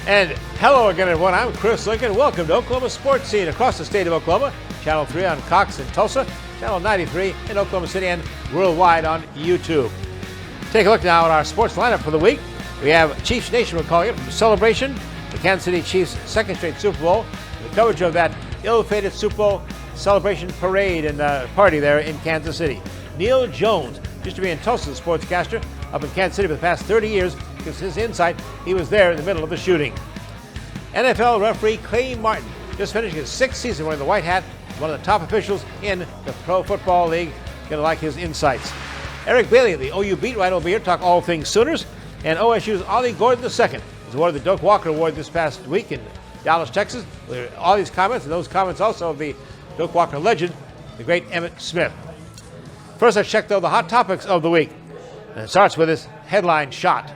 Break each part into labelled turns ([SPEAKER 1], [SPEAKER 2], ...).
[SPEAKER 1] And hello again, everyone. I'm Chris Lincoln. Welcome to Oklahoma Sports Scene across the state of Oklahoma. Channel 3 on Cox in Tulsa, Channel 93 in Oklahoma City, and worldwide on YouTube. Take a look now at our sports lineup for the week. We have Chiefs Nation, we're calling it, from Celebration, the Kansas City Chiefs' second straight Super Bowl, the coverage of that ill-fated Super Bowl celebration parade and party there in Kansas City. Neal Jones used to be in Tulsa, the sportscaster, up in Kansas City for the past 30 years. Because his insight, he was there in the middle of the shooting. NFL referee Clay Martin just finished his 6th season wearing the white hat, one of the top officials in the Pro Football League. Gonna like his insights. Eric Bailey, the OU beat writer, will be here to talk all things Sooners. And OSU's Ollie Gordon II was awarded the Doak Walker Award this past week in Dallas, Texas. All these comments, and those comments also of the Doak Walker legend, the great Emmitt Smith. First, let's check, though, the hot topics of the week. And it starts with this headline shot.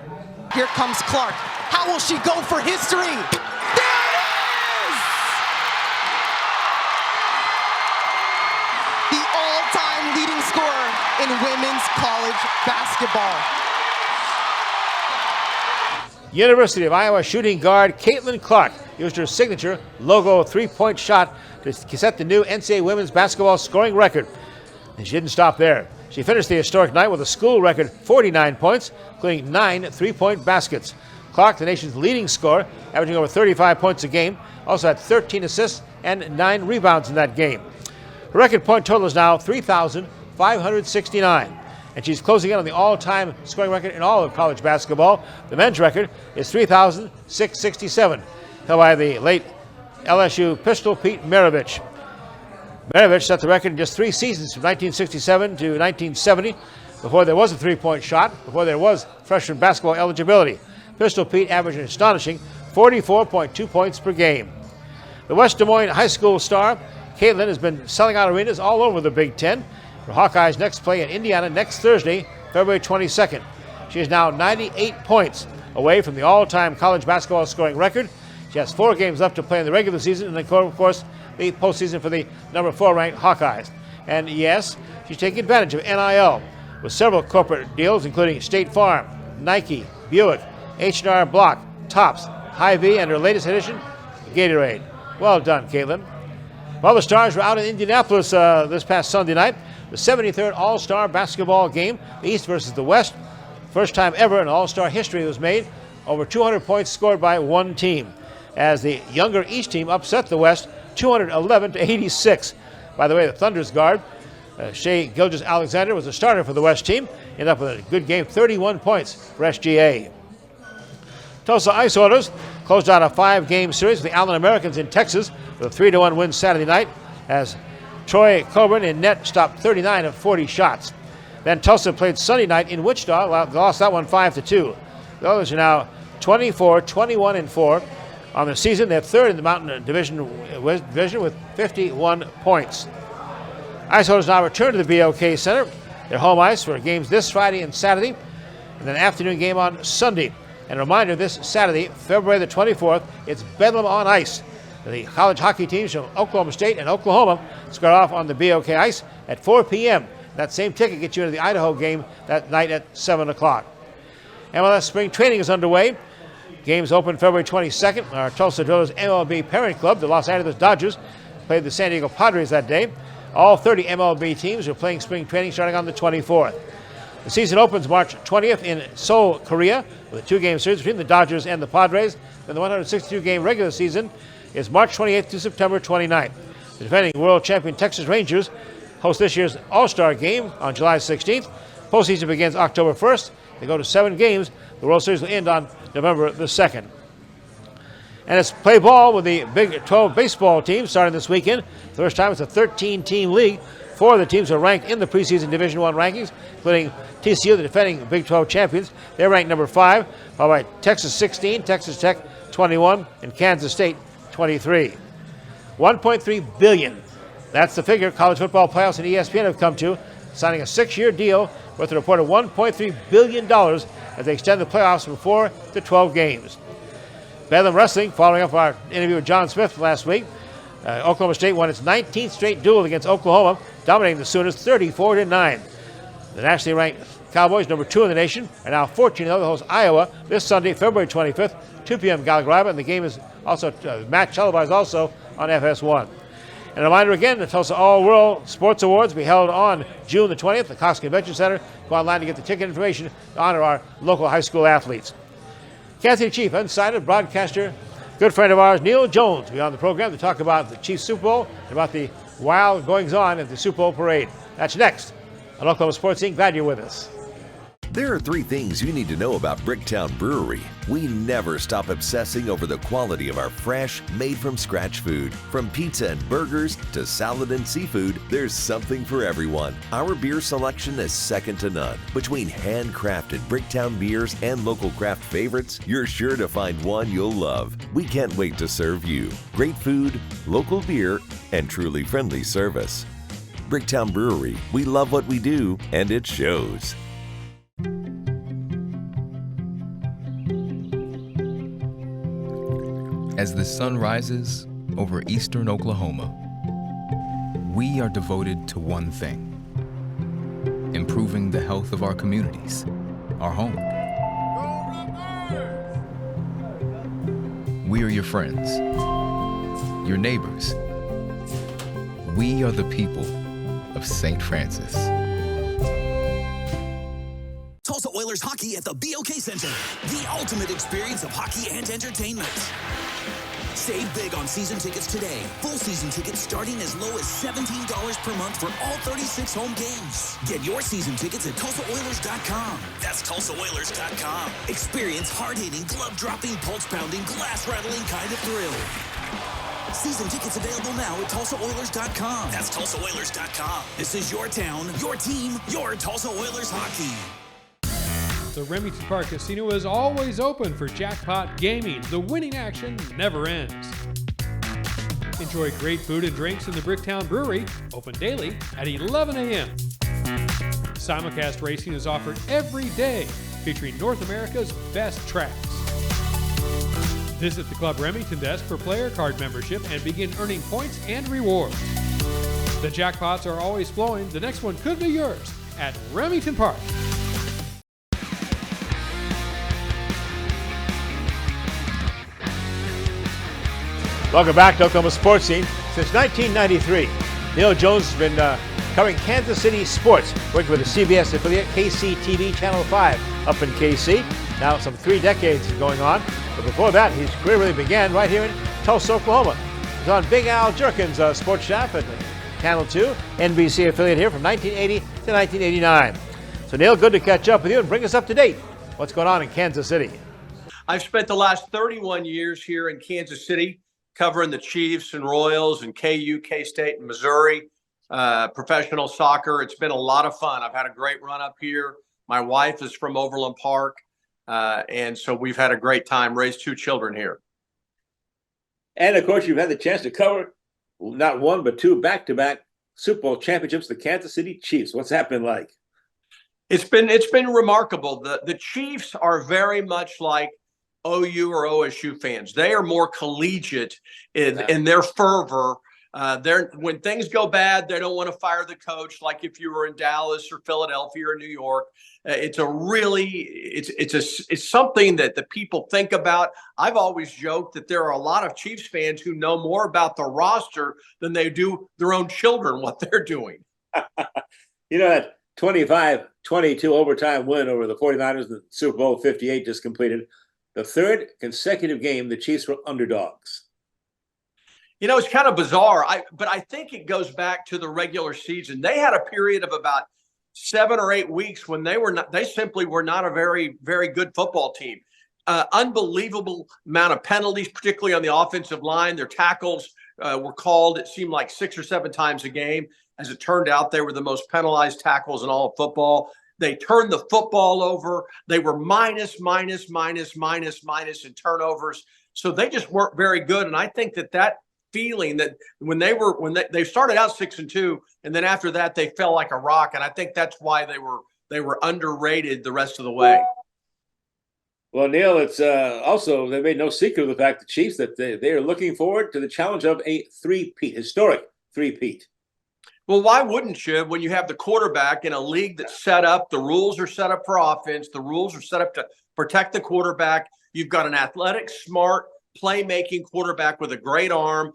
[SPEAKER 2] Here comes Clark. How will she go for history? There it is! The all-time leading scorer in women's college basketball.
[SPEAKER 1] University of Iowa shooting guard Caitlin Clark used her signature logo three-point shot to set the new NCAA women's basketball scoring record. And she didn't stop there. She finished the historic night with a school record 49 points, including 9 three-point baskets. Clark, the nation's leading scorer, averaging over 35 points a game, also had 13 assists and 9 rebounds in that game. Her record point total is now 3,569, and she's closing in on the all-time scoring record in all of college basketball. The men's record is 3,667, held by the late LSU Pistol Pete Maravich. Maravich set the record in just 3 seasons, from 1967 to 1970, before there was a three-point shot, before there was freshman basketball eligibility. Pistol Pete averaged an astonishing 44.2 points per game. The West Des Moines high school star, Caitlin, has been selling out arenas all over the Big Ten. For Hawkeyes next play in Indiana next Thursday, February 22nd. She is now 98 points away from the all-time college basketball scoring record. She has 4 games left to play in the regular season, and then, of course, the postseason for the number 4 ranked Hawkeyes. And yes, she's taking advantage of NIL with several corporate deals, including State Farm, Nike, Buick, H&R Block, Topps, Hy-Vee, and her latest edition, Gatorade. Well done, Caitlin. Well, the Stars were out in Indianapolis this past Sunday night. The 73rd All-Star basketball game, the East versus the West. First time ever in All-Star history was made. Over 200 points scored by one team, as the younger East team upset the West 211-86. By the way, the Thunder's guard, Shea Gilgeous-Alexander, was a starter for the West team. Ended up with a good game, 31 points for SGA. Tulsa Ice Orders closed out a 5-game series with the Allen Americans in Texas with a 3-1 win Saturday night, as Troy Coburn in net stopped 39 of 40 shots. Then Tulsa played Sunday night in Wichita, lost that one 5-2. The others are now 24-21-4 on the season. They're third in the Mountain Division with 51 points. Ice Holders now return to the BOK Center. Their home ice for games this Friday and Saturday, and then an afternoon game on Sunday. And a reminder, this Saturday, February the 24th, it's Bedlam on Ice. The college hockey teams from Oklahoma State and Oklahoma square off on the BOK Ice at 4 p.m. That same ticket gets you into the Idaho game that night at 7 o'clock. MLS spring training is underway. Games open February 22nd. Our Tulsa Drillers MLB parent club, the Los Angeles Dodgers, played the San Diego Padres that day. All 30 MLB teams are playing spring training starting on the 24th. The season opens March 20th in Seoul, Korea, with a 2-game series between the Dodgers and the Padres. Then the 162-game regular season is March 28th to September 29th. The defending world champion Texas Rangers host this year's All-Star game on July 16th. Postseason begins October 1st. They go to 7 games. The World Series will end on November the 2nd. And it's play ball with the Big 12 baseball team starting this weekend. First time it's a 13-team league. 4 of the teams are ranked in the preseason Division I rankings, including TCU, the defending Big 12 champions. They're ranked number 5, followed by Texas 16, Texas Tech 21, and Kansas State 23. $1.3 billion. That's the figure college football playoffs and ESPN have come to, signing a 6-year deal worth a reported $1.3 billion as they extend the playoffs from 4 to 12 games. Bedlam Wrestling, following up our interview with John Smith last week, Oklahoma State won its 19th straight duel against Oklahoma, dominating the Sooners 34-9. The nationally ranked Cowboys, number 2 in the nation, are now 14-0 to host Iowa this Sunday, February 25th, 2 p.m. Gallagher, and the game is also match televised also on FS1. And a reminder again, the Tulsa All-World Sports Awards will be held on June the 20th at the Cox Convention Center. Go online to get the ticket information to honor our local high school athletes. Kansas City Chief, unsighted broadcaster, good friend of ours, Neal Jones, will be on the program to talk about the Chiefs Super Bowl and about the wild goings-on at the Super Bowl parade. That's next on Oklahoma Sportscene. Glad you're with us.
[SPEAKER 3] There are 3 things you need to know about Bricktown Brewery. We never stop obsessing over the quality of our fresh, made-from-scratch food. From pizza and burgers to salad and seafood, there's something for everyone. Our beer selection is second to none. Between handcrafted Bricktown beers and local craft favorites, you're sure to find one you'll love. We can't wait to serve you. Great food, local beer, and truly friendly service. Bricktown Brewery, we love what we do, and it shows.
[SPEAKER 4] As the sun rises over eastern Oklahoma, we are devoted to one thing: improving the health of our communities, our home. We are your friends, your neighbors. We are the people of St. Francis.
[SPEAKER 5] Tulsa Oilers hockey at the BOK Center. The ultimate experience of hockey and entertainment. Save big on season tickets today. Full season tickets starting as low as $17 per month for all 36 home games. Get your season tickets at TulsaOilers.com. That's TulsaOilers.com. Experience hard-hitting, glove-dropping, pulse-pounding, glass-rattling kind of thrill. Season tickets available now at TulsaOilers.com. That's TulsaOilers.com. This is your town, your team, your Tulsa Oilers hockey.
[SPEAKER 6] The Remington Park Casino is always open for jackpot gaming. The winning action never ends. Enjoy great food and drinks in the Bricktown Brewery, open daily at 11 a.m. Simulcast racing is offered every day, featuring North America's best tracks. Visit the Club Remington desk for player card membership and begin earning points and rewards. The jackpots are always flowing. The next one could be yours at Remington Park.
[SPEAKER 1] Welcome back to Oklahoma Sports Scene. Since 1993, Neal Jones has been covering Kansas City sports, working with the CBS affiliate KCTV Channel 5 up in KC. Now some 3 decades is going on, but before that, his career really began right here in Tulsa, Oklahoma. He was on Big Al Jerkin's sports staff at Channel 2, NBC affiliate here from 1980 to 1989. So Neal, good to catch up with you and bring us up to date. What's going on in Kansas City?
[SPEAKER 7] I've spent the last 31 years here in Kansas City, covering the Chiefs and Royals and KU, K-State, and Missouri, professional soccer. It's been a lot of fun. I've had a great run up here. My wife is from Overland Park, and so we've had a great time, raised 2 children here.
[SPEAKER 1] And, of course, you've had the chance to cover not 1 but 2 back-to-back Super Bowl championships, the Kansas City Chiefs. What's that been like?
[SPEAKER 7] It's been remarkable. The Chiefs are very much like OU or OSU fans. They are more collegiate in their fervor. When things go bad, they don't want to fire the coach. Like if you were in Dallas or Philadelphia or New York, it's something that the people think about. I've always joked that there are a lot of Chiefs fans who know more about the roster than they do their own children, what they're doing.
[SPEAKER 1] You know, that 25-22 overtime win over the 49ers, the Super Bowl 58 just completed. The 3rd consecutive game, the Chiefs were underdogs.
[SPEAKER 7] You know, it's kind of bizarre, but I think it goes back to the regular season. They had a period of about 7 or 8 weeks when they simply were not a very, very good football team. Unbelievable amount of penalties, particularly on the offensive line. Their tackles were called, it seemed like 6 or 7 times a game. As it turned out, they were the most penalized tackles in all of football. They turned the football over. They were minus in turnovers. So they just weren't very good. And I think that feeling that when they started out 6-2, and then after that they fell like a rock. And I think that's why they were underrated the rest of the way.
[SPEAKER 1] Well, Neal, it's also, they made no secret of the fact, the Chiefs, that they are looking forward to the challenge of a three-peat, historic three-peat.
[SPEAKER 7] Well, why wouldn't you when you have the quarterback in a league that's set up? The rules are set up for offense. The rules are set up to protect the quarterback. You've got an athletic, smart, playmaking quarterback with a great arm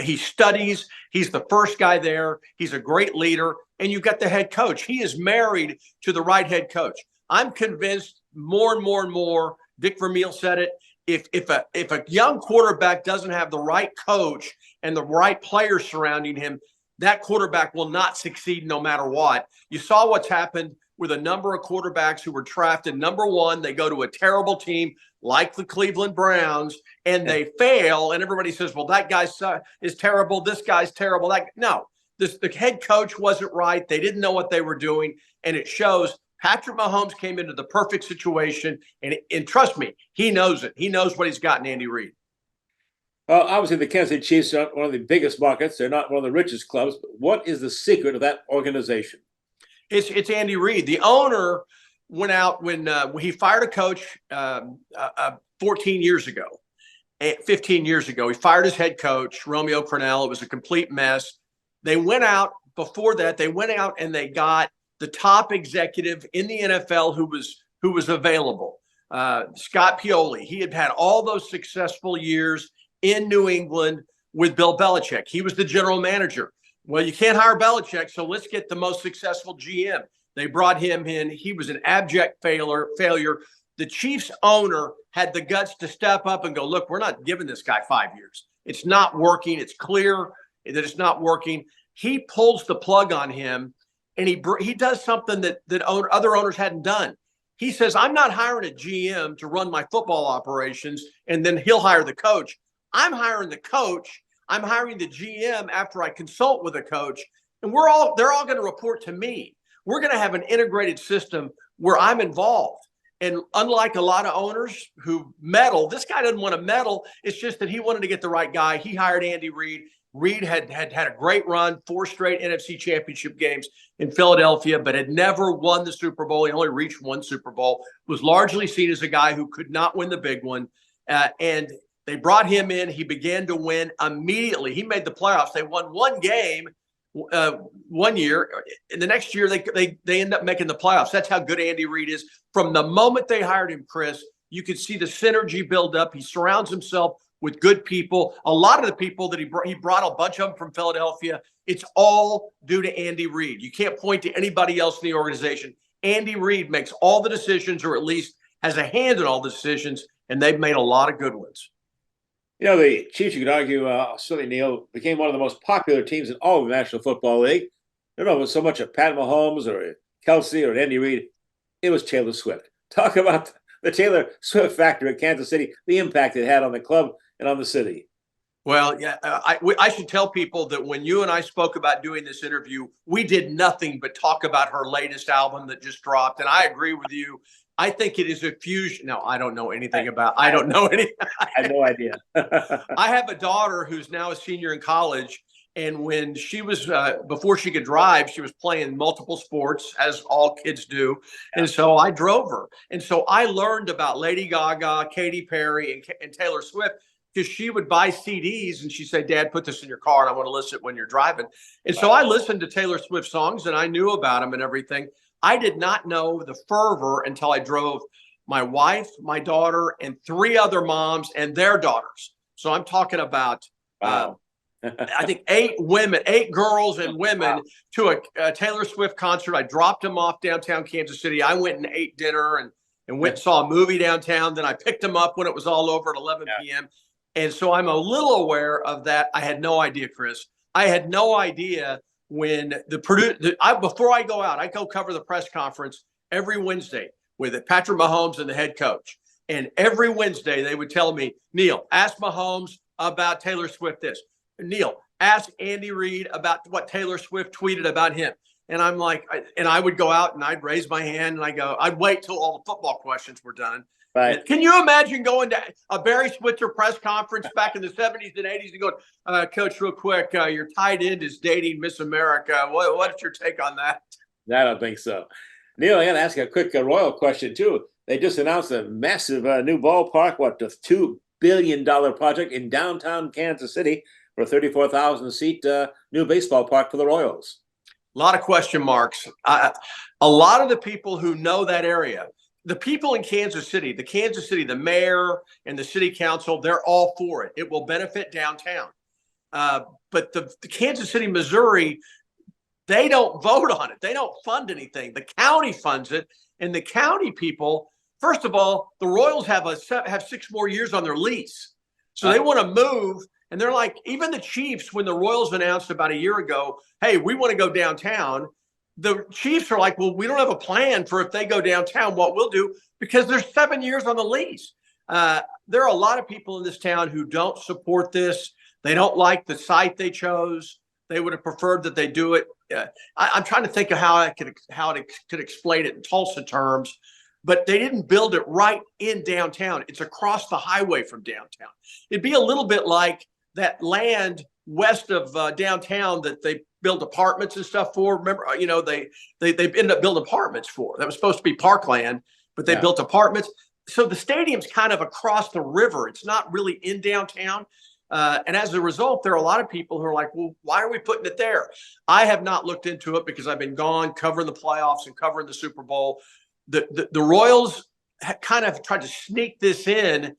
[SPEAKER 7] he studies. He's the first guy there. He's a great leader. And you've got the head coach. He is married to the right head coach. I'm convinced more and more and more, Dick Vermeil said it, if a young quarterback doesn't have the right coach and the right players surrounding him, that quarterback will not succeed no matter what. You saw what's happened with a number of quarterbacks who were drafted number one. They go to a terrible team like the Cleveland Browns, and they fail, and everybody says, well, that guy is terrible. This guy's terrible. The head coach wasn't right. They didn't know what they were doing, and it shows. Patrick Mahomes came into the perfect situation, and trust me, he knows it. He knows what he's got in Andy Reid.
[SPEAKER 1] Well, obviously, the Kansas City Chiefs are one of the biggest markets. They're not one of the richest clubs. But what is the secret of that organization?
[SPEAKER 7] It's Andy Reid. The owner went out when he fired a coach 14 years ago, 15 years ago. He fired his head coach, Romeo Crennel. It was a complete mess. They went out before that. They went out and they got the top executive in the NFL who was available, Scott Pioli. He had all those successful years in New England with Bill Belichick. He was the general manager. Well, you can't hire Belichick, so let's get the most successful GM. They brought him in. He was an abject failure. The Chiefs owner had the guts to step up and go, look, we're not giving this guy 5 years. It's not working. It's clear that it's not working. He pulls the plug on him, and he does something that other owners hadn't done. He says, I'm not hiring a GM to run my football operations, and then he'll hire the coach. I'm hiring the coach. I'm hiring the GM after I consult with the coach, and they're all going to report to me. We're going to have an integrated system where I'm involved. And unlike a lot of owners who meddle, this guy doesn't want to meddle. It's just that he wanted to get the right guy. He hired Andy Reid. Reid had a great run, 4 straight NFC championship games in Philadelphia, but had never won the Super Bowl. He only reached 1 Super Bowl, was largely seen as a guy who could not win the big one. And they brought him in. He began to win immediately. He made the playoffs. They won 1 game 1 year. And the next year, they end up making the playoffs. That's how good Andy Reid is. From the moment they hired him, Chris, you could see the synergy build up. He surrounds himself with good people. A lot of the people that he brought a bunch of them from Philadelphia. It's all due to Andy Reid. You can't point to anybody else in the organization. Andy Reid makes all the decisions, or at least has a hand in all the decisions, and they've made a lot of good ones.
[SPEAKER 1] You know, the Chiefs, you could argue, certainly Neal, became one of the most popular teams in all of the National Football League. I don't know if it was so much of Pat Mahomes or Kelsey or Andy Reid. It was Taylor Swift. Talk about the Taylor Swift factor at Kansas City, the impact it had on the club and on the city.
[SPEAKER 7] Well, yeah, I should tell people that when you and I spoke about doing this interview, we did nothing but talk about her latest album that just dropped. And I agree with you. I think it is a fusion. No, I don't know anything about. I don't know any.
[SPEAKER 1] I had no idea.
[SPEAKER 7] I have a daughter who's now a senior in college, and when she was before she could drive, she was playing multiple sports, as all kids do. Yeah. And so I drove her, and so I learned about Lady Gaga, Katy Perry, and Taylor Swift, because she would buy CDs and she said, Dad, put this in your car and I want to listen when you're driving. And so I listened to Taylor Swift songs and I knew about them and everything. I did not know the fervor until I drove my wife, my daughter, and 3 other moms and their daughters. So I'm talking about, I think 8 girls and women to a Taylor Swift concert. I dropped them off downtown Kansas City. I went and ate dinner and went and saw a movie downtown. Then I picked them up when it was all over at 11 p.m. And so I'm a little aware of that. I had no idea, Chris. I had no idea when before I go out, I go cover the press conference every Wednesday with Patrick Mahomes and the head coach. And every Wednesday they would tell me, Neal, ask Mahomes about Taylor Swift this. Neal, ask Andy Reid about what Taylor Swift tweeted about him. And I'm like, and I would go out and I'd raise my hand and I'd wait till all the football questions were done. Right. Can you imagine going to a Barry Switzer press conference back in the 70s and 80s and going, Coach, real quick, your tight end is dating Miss America. What's your take on that?
[SPEAKER 1] I don't think so. Neal, I got to ask you a quick Royal question, too. They just announced a massive new ballpark, the $2 billion project in downtown Kansas City for a 34,000 seat new baseball park for the Royals?
[SPEAKER 7] A lot of question marks. A lot of the people who know that area, the people in Kansas City, the mayor and the city council, they're all for it. It will benefit downtown. But the Kansas City, Missouri, they don't vote on it. They don't fund anything. The county funds it. And the county people, first of all, the Royals have 6 more years on their lease. So they want to move. And they're like, even the Chiefs, when the Royals announced about a year ago, hey, we want to go downtown, the Chiefs are like, well, we don't have a plan for if they go downtown, what we'll do, because there's 7 years on the lease. There are a lot of people in this town who don't support this. They don't like the site they chose. They would have preferred that they do it. I'm trying to think of how it could explain it in Tulsa terms, but they didn't build it right in downtown. It's across the highway from downtown. It'd be a little bit like that land west of downtown that they built apartments and stuff for. Remember, they ended up building apartments for. That was supposed to be parkland, but they built apartments. So the stadium's kind of across the river. It's not really in downtown. And as a result, there are a lot of people who are like, well, why are we putting it there? I have not looked into it because I've been gone covering the playoffs and covering the Super Bowl. The Royals kind of tried to sneak this in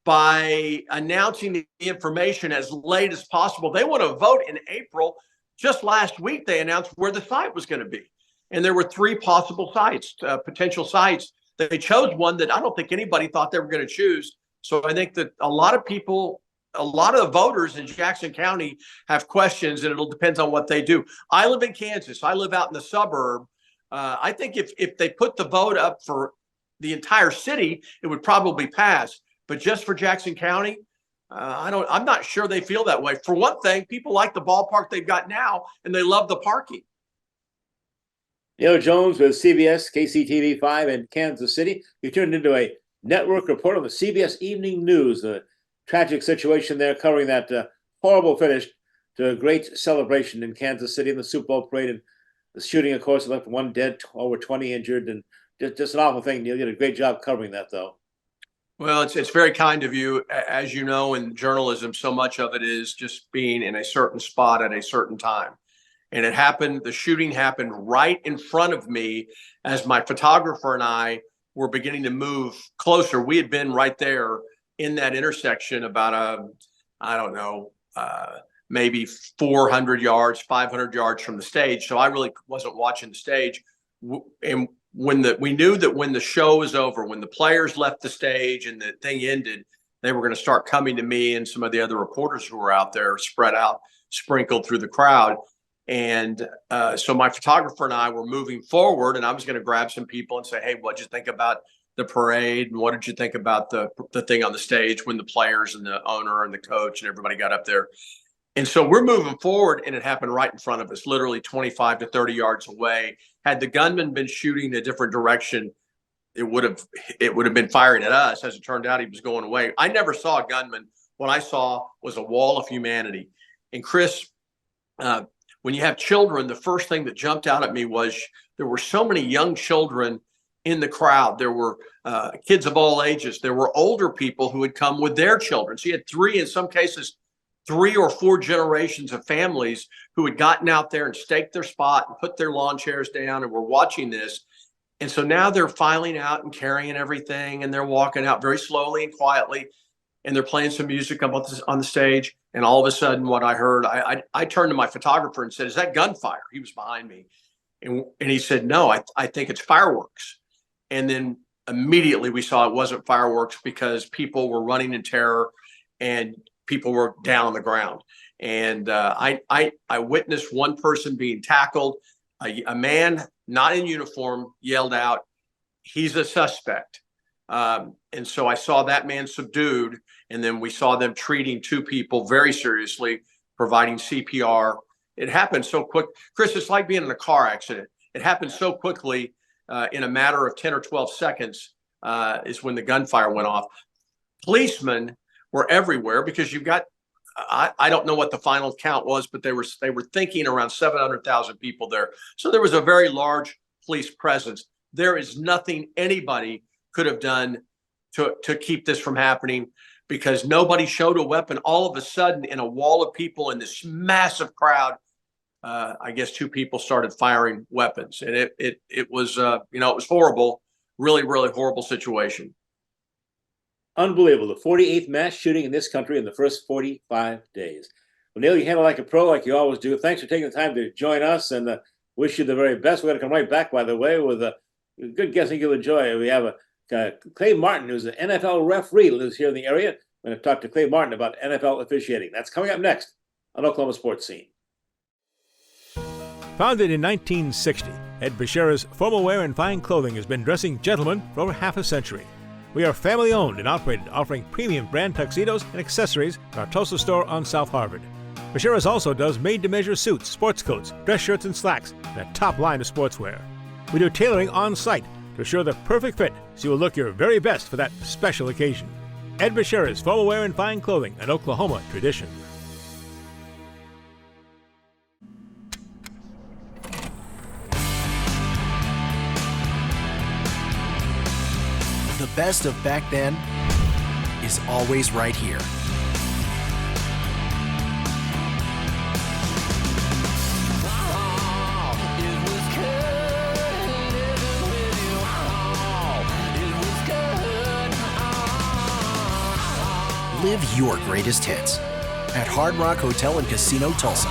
[SPEAKER 7] by announcing the information as late as possible. They want to vote in April. Just last week, they announced where the site was going to be. And there were 3 possible sites, potential sites. They chose one that I don't think anybody thought they were going to choose. So I think that a lot of the voters in Jackson County have questions, and it'll depend on what they do. I live in Kansas. I live out in the suburb. I think if they put the vote up for the entire city, it would probably pass. But just for Jackson County, I'm not sure they feel that way. For one thing, people like the ballpark they've got now, and they love the parking.
[SPEAKER 1] Neal Jones with CBS, KCTV5 in Kansas City. You turned into a network report on the CBS Evening News. The tragic situation there, covering that horrible finish to a great celebration in Kansas City in the Super Bowl parade. And the shooting, of course, left 1 dead, over 20 injured, and just an awful thing. Neal, you did a great job covering that, though.
[SPEAKER 7] Well, it's very kind of you. As you know, in journalism, so much of it is just being in a certain spot at a certain time. And the shooting happened right in front of me as my photographer and I were beginning to move closer. We had been right there in that intersection about, maybe 400 yards, 500 yards from the stage. So I really wasn't watching the stage. And we knew that when the show was over, when the players left the stage and the thing ended, they were going to start coming to me and some of the other reporters who were out there spread out, sprinkled through the crowd. And so my photographer and I were moving forward, and I was going to grab some people and say, hey, what'd you think about the parade? And what did you think about the thing on the stage when the players and the owner and the coach and everybody got up there? And so we're moving forward, and it happened right in front of us, literally 25 to 30 yards away. Had the gunman been shooting a different direction, it would have been firing at us. As it turned out, he was going away. I never saw a gunman. What I saw was a wall of humanity. And Chris, when you have children, the first thing that jumped out at me was there were so many young children in the crowd. There were kids of all ages. There were older people who had come with their children. So you had in some cases, 3 or 4 generations of families who had gotten out there and staked their spot and put their lawn chairs down and were watching this. And so now they're filing out and carrying everything, and they're walking out very slowly and quietly, and they're playing some music on the stage. And all of a sudden, what I heard, I turned to my photographer and said, is that gunfire? He was behind me. And he said, no, I think it's fireworks. And then immediately we saw it wasn't fireworks, because people were running in terror and people were down on the ground. And I witnessed one person being tackled. A man not in uniform yelled out, he's a suspect. And so I saw that man subdued. And then we saw them treating 2 people very seriously, providing CPR. It happened so quick. Chris, it's like being in a car accident. It happened so quickly, in a matter of 10 or 12 seconds is when the gunfire went off. Policemen were everywhere, because you've got, I don't know what the final count was, but they were thinking around 700,000 people there. So there was a very large police presence. There is nothing anybody could have done to keep this from happening. because nobody showed a weapon. All of a sudden, in a wall of people in this massive crowd, I guess 2 people started firing weapons, and it was it was horrible, really, really horrible situation.
[SPEAKER 1] Unbelievable. The 48th mass shooting in this country in the first 45 days. Well, Neal, you handle like a pro, like you always do. Thanks for taking the time to join us, and wish you the very best. We're going to come right back, by the way, with a good guest I think you'll enjoy. We have Clay Martin, who's an NFL referee, lives here in the area. I'm going to talk to Clay Martin about NFL officiating. That's coming up next on Oklahoma Sports Scene. Founded in 1960, Ed Bashira's Formal Wear and Fine Clothing has been dressing gentlemen for over half a century. We are family-owned and operated, offering premium brand tuxedos and accessories in our Tulsa store on South Harvard. Bashira's also does made-to-measure suits, sports coats, dress shirts, and slacks, and a top line of sportswear. We do tailoring on-site to assure the perfect fit, so you will look your very best for that special occasion. Ed Bashira's Formal Wear and Fine Clothing, an Oklahoma tradition.
[SPEAKER 2] The best of back then is always right here. Live your greatest hits at Hard Rock Hotel and Casino Tulsa.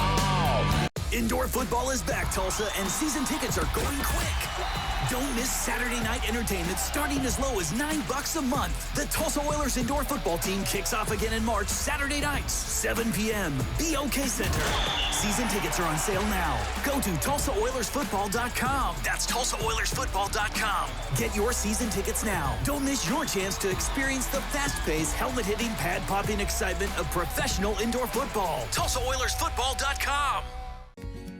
[SPEAKER 5] Indoor football is back, Tulsa, and season tickets are going quick. Don't miss Saturday night entertainment starting as low as $9 a month. The Tulsa Oilers indoor football team kicks off again in March, Saturday nights, 7 p.m. BOK Center. Season tickets are on sale now. Go to TulsaOilersFootball.com. That's TulsaOilersFootball.com. Get your season tickets now. Don't miss your chance to experience the fast-paced, helmet-hitting, pad-popping excitement of professional indoor football. TulsaOilersFootball.com.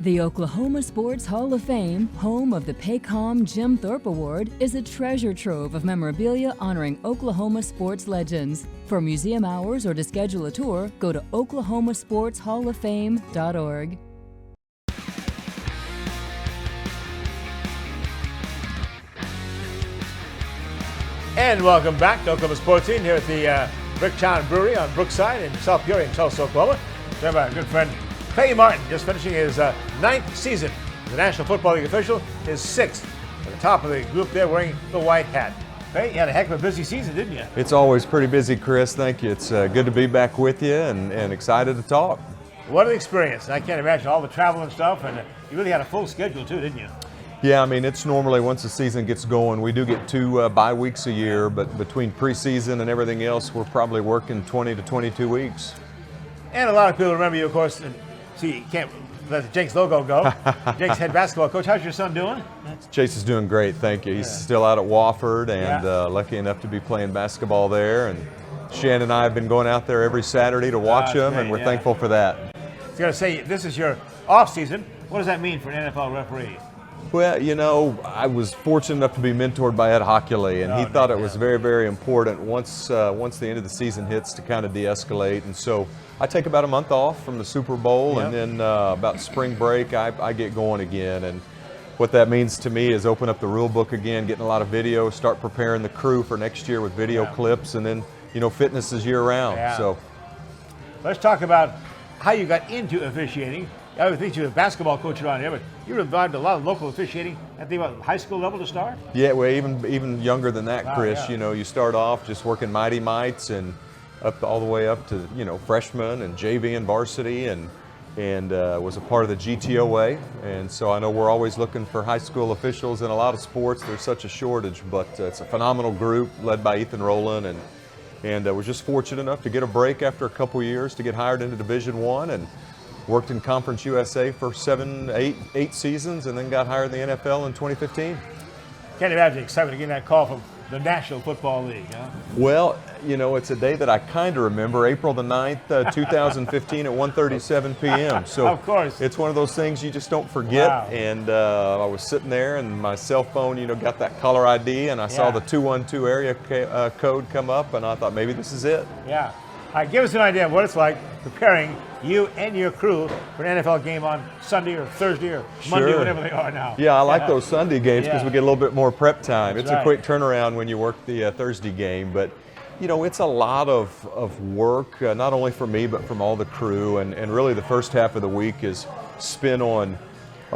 [SPEAKER 8] The Oklahoma Sports Hall of Fame, home of the Paycom Jim Thorpe Award, is a treasure trove of memorabilia honoring Oklahoma sports legends. For museum hours or to schedule a tour, go to oklahomasportshalloffame.org.
[SPEAKER 1] And welcome back to Oklahoma Sports Scene here at the Bricktown Brewery on Brookside in South Peoria in Tulsa, Oklahoma. Joined by our good friend Clay Martin, just finishing his 9th season as a National Football League official, his 6th at the top of the group there wearing the white hat. Clay, you had a heck of a busy season, didn't you?
[SPEAKER 9] It's always pretty busy, Chris. Thank you. It's good to be back with you and excited to talk.
[SPEAKER 1] What an experience. I can't imagine all the travel and stuff, and you really had a full schedule too, didn't you?
[SPEAKER 9] Yeah, I mean, it's normally once the season gets going, we do get 2 bye weeks a year, but between preseason and everything else, we're probably working 20 to 22 weeks.
[SPEAKER 1] And a lot of people remember you, of course. See, you can't let the Jenks logo go. Jenks head basketball coach. How's your son doing?
[SPEAKER 9] Chase is doing great, thank you. He's still out at Wofford and lucky enough to be playing basketball there. And Shannon and I have been going out there every Saturday to watch him, and we're thankful for that.
[SPEAKER 1] I was going to say, this is your off season. What does that mean for an NFL referee?
[SPEAKER 9] Well, you know, I was fortunate enough to be mentored by Ed Hockley, and he thought it was very, very important once the end of the season hits to kind of de-escalate. And so I take about a month off from the Super Bowl, and then about spring break, I get going again. And what that means to me is open up the rule book again, getting a lot of video, start preparing the crew for next year with video clips, and then, you know, fitness is year round. So
[SPEAKER 1] let's talk about how you got into officiating. I would think you're a basketball coach around here, but you were involved in a lot of local officiating at the high school level to start?
[SPEAKER 9] Yeah, well, even younger than that, Chris. You know, you start off just working Mighty Mites and all the way up to, you know, freshman and JV and varsity, and was a part of the GTOA. And so I know we're always looking for high school officials in a lot of sports. There's such a shortage, but it's a phenomenal group led by Ethan Rowland, and was just fortunate enough to get a break after a couple years to get hired into Division I, and worked in Conference USA for 8 seasons, and then got hired in the NFL in 2015.
[SPEAKER 1] Can't imagine the excitement of getting that call from the National Football League, huh?
[SPEAKER 9] Well, you know, it's a day that I kind of remember, April the 9th, 2015 at 1:37 p.m. So
[SPEAKER 1] of course,
[SPEAKER 9] it's one of those things you just don't forget. And I was sitting there, and my cell phone, you know, got that caller ID, and I saw the 212 area code come up, and I thought maybe this is it.
[SPEAKER 1] Yeah. All right, give us an idea of what it's like preparing you and your crew for an NFL game on Sunday or Thursday or Monday, whatever they are now.
[SPEAKER 9] Yeah, I like those Sunday games because we get a little bit more prep time.
[SPEAKER 1] That's
[SPEAKER 9] it's a quick turnaround when you work the Thursday game, but it's a lot of work, not only for me, but from all the crew. And really the first half of the week is spent on,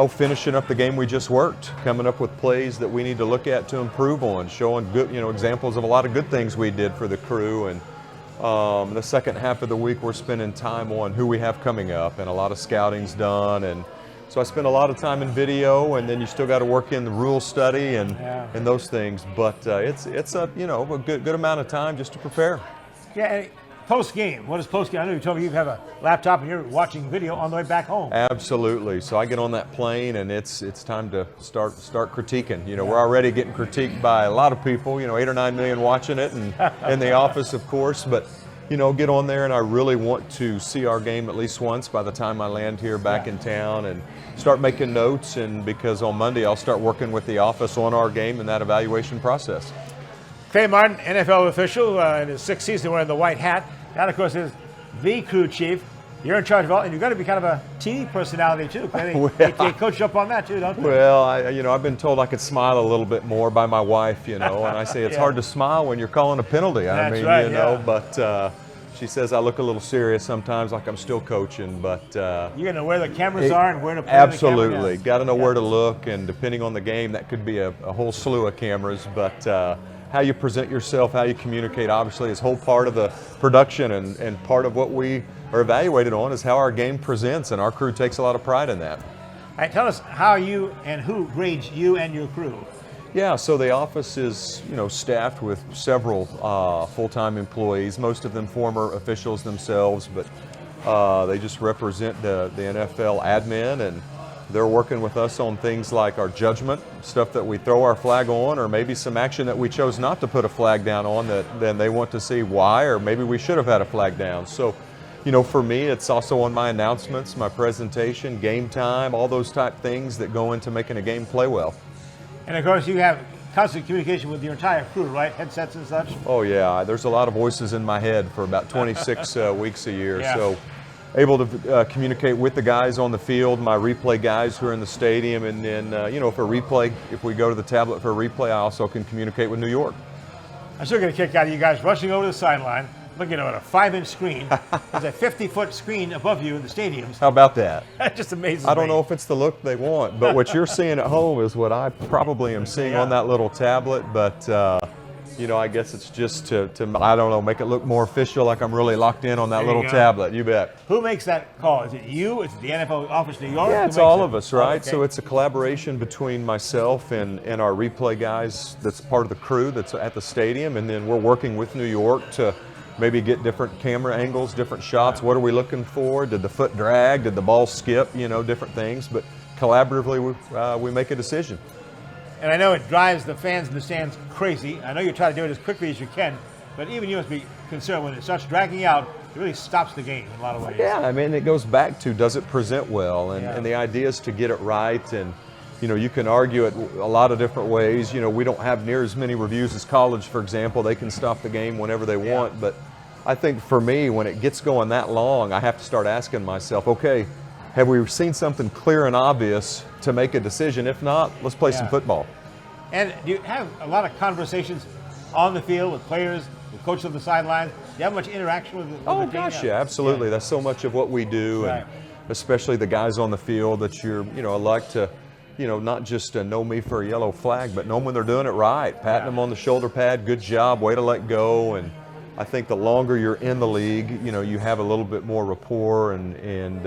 [SPEAKER 9] finishing up the game we just worked, coming up with plays that we need to look at to improve on, showing good, examples of a lot of good things we did for the crew. And the second half of the week, we're spending time on who we have coming up, and a lot of scouting's done. And so I spend a lot of time in video, and then you still got to work in the rule study and those things. But it's a a good amount of time just to prepare.
[SPEAKER 1] Yeah. And post game, what is post game? I know you told me you have a laptop and you're watching video on the way back home.
[SPEAKER 9] Absolutely. So I get on that plane, and it's time to start critiquing. We're already getting critiqued by a lot of people. 8 or 9 million watching it, and in the office, of course. But get on there, and I really want to see our game at least once by the time I land here back in town, and start making notes. And because on Monday I'll start working with the office on our game and that evaluation process.
[SPEAKER 1] Clay Martin, NFL official in his 6th season wearing the white hat. That, of course, is the crew chief. You're in charge of all, and you've got to be kind of a TV personality too. They coach you up on that too, don't they?
[SPEAKER 9] Well, I've been told I could smile a little bit more by my wife, and I say it's hard to smile when you're calling a penalty.
[SPEAKER 1] That's right,
[SPEAKER 9] but she says I look a little serious sometimes, like I'm still coaching. But
[SPEAKER 1] you're gonna know where the cameras are and where to put
[SPEAKER 9] absolutely got to know where to look, and depending on the game, that could be a whole slew of cameras. But how you present yourself, how you communicate, obviously, is whole part of the production, and part of what we are evaluated on is how our game presents, and our crew takes a lot of pride in that.
[SPEAKER 1] All right, tell us how you and who grades you and your crew.
[SPEAKER 9] Yeah, so the office is, staffed with several full-time employees, most of them former officials themselves, but they just represent the NFL admin, and they're working with us on things like our judgment, stuff that we throw our flag on, or maybe some action that we chose not to put a flag down on that then they want to see why, or maybe we should have had a flag down. So, for me, it's also on my announcements, my presentation, game time, all those type things that go into making a game play well.
[SPEAKER 1] And of course, you have constant communication with your entire crew, right? Headsets and such?
[SPEAKER 9] Oh, yeah. There's a lot of voices in my head for about 26 weeks a year.
[SPEAKER 1] Yeah.
[SPEAKER 9] So able to communicate with the guys on the field, my replay guys who are in the stadium, and then, if we go to the tablet for a replay, I also can communicate with New York.
[SPEAKER 1] I'm still going to kick out of you guys rushing over the sideline, looking at a 5-inch screen. There's a 50-foot screen above you in the stadiums.
[SPEAKER 9] How about that?
[SPEAKER 1] That just amazes me.
[SPEAKER 9] I don't know if it's the look they want, but what you're seeing at home is what I probably am seeing on that little tablet. But, I guess it's just to I don't know, make it look more official, like I'm really locked in on that little tablet. You bet.
[SPEAKER 1] Who makes that call? Is it you? Is it the NFL office New York?
[SPEAKER 9] Yeah, it's all of us, right? So it's a collaboration between myself and our replay guys that's part of the crew that's at the stadium, and then we're working with New York to maybe get different camera angles, different shots. What are we looking for? Did the foot drag? Did the ball skip? Different things. But collaboratively, we make a decision.
[SPEAKER 1] And I know it drives the fans in the stands crazy. I know you try to do it as quickly as you can, but even you must be concerned when it starts dragging out. It really stops the game in a lot of ways.
[SPEAKER 9] Yeah, I mean, it goes back to, does it present well? And the idea is to get it right. And, you can argue it a lot of different ways. We don't have near as many reviews as college, for example. They can stop the game whenever they want. But I think for me, when it gets going that long, I have to start asking myself, okay, have we seen something clear and obvious to make a decision? If not, let's play some football.
[SPEAKER 1] And do you have a lot of conversations on the field with players, with coaches on the sidelines? Do you have much interaction with the team?
[SPEAKER 9] Gosh, yeah, absolutely. That's so much of what we do, and especially the guys on the field that I like to, not just know me for a yellow flag, but know when they're doing it right, patting them on the shoulder pad, good job, way to let go. And I think the longer you're in the league, you have a little bit more rapport and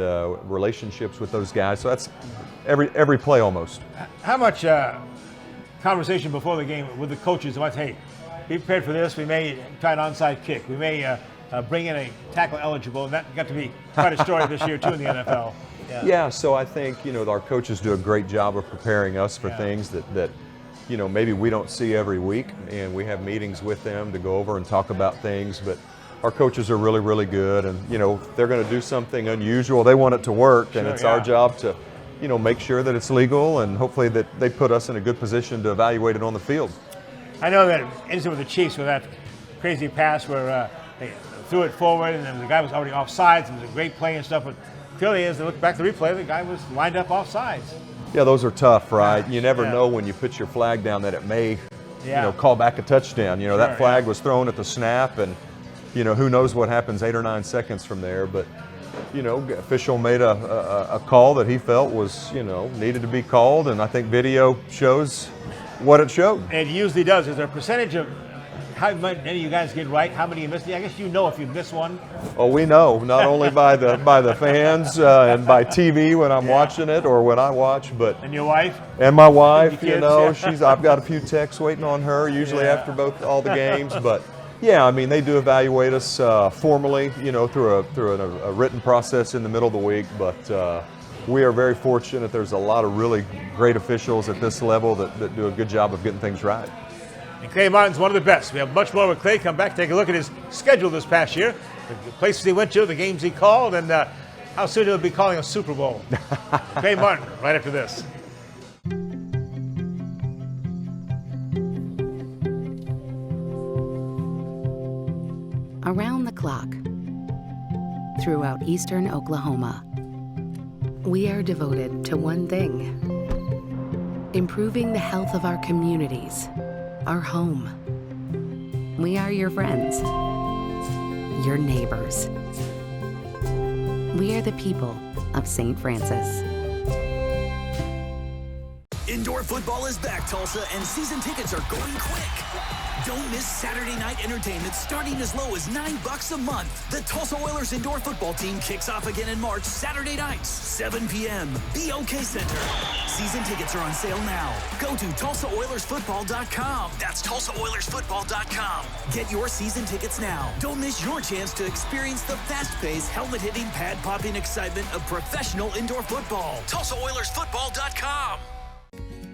[SPEAKER 9] relationships with those guys. So that's every play almost.
[SPEAKER 1] How much conversation before the game with the coaches about, hey, be prepared for this. We may try an onside kick. We may bring in a tackle eligible. And that got to be quite a story this year too in the NFL.
[SPEAKER 9] Yeah, so I think our coaches do a great job of preparing us for things that maybe we don't see every week, and we have meetings with them to go over and talk about things. But our coaches are really, really good, and if they're going to do something unusual, they want it to work, and it's our job to make sure that it's legal, and hopefully that they put us in a good position to evaluate it on the field.
[SPEAKER 1] I know that incident with the Chiefs with that crazy pass where they threw it forward, and then the guy was already off sides. It was a great play and stuff, but clearly as they look back at the replay, the guy was lined up off sides.
[SPEAKER 9] Yeah, those are tough, right? You never know when you put your flag down that it may call back a touchdown. That flag was thrown at the snap, and who knows what happens 8 or 9 seconds from there. But official made a call that he felt was needed to be called, and I think video shows what it showed.
[SPEAKER 1] It usually does. Is there a percentage of how many of you guys get right? How many you miss? I guess you know if you miss one.
[SPEAKER 9] Oh, we know, not only by the fans and by TV when I'm watching it or when I watch, but
[SPEAKER 1] and your wife
[SPEAKER 9] and my wife.
[SPEAKER 1] Kids,
[SPEAKER 9] I've got a few texts waiting on her usually after all the games, but. Yeah, I mean, they do evaluate us formally, through a written process in the middle of the week, but we are very fortunate. There's a lot of really great officials at this level that do a good job of getting things right.
[SPEAKER 1] And Clay Martin's one of the best. We have much more with Clay. Come back, take a look at his schedule this past year, the places he went to, the games he called, and how soon he'll be calling a Super Bowl. Clay Martin, right after this.
[SPEAKER 10] Around the clock, throughout eastern Oklahoma, we are devoted to one thing: improving the health of our communities, our home. We are your friends, your neighbors. We are the people of St. Francis.
[SPEAKER 5] Indoor football is back, Tulsa, and season tickets are going quick. Don't miss Saturday night entertainment starting as low as $9 a month. The Tulsa Oilers indoor football team kicks off again in March, Saturday nights, 7 p.m. BOK Center. Season tickets are on sale now. Go to TulsaOilersFootball.com. That's TulsaOilersFootball.com. Get your season tickets now. Don't miss your chance to experience the fast-paced, helmet-hitting, pad-popping excitement of professional indoor football. TulsaOilersFootball.com.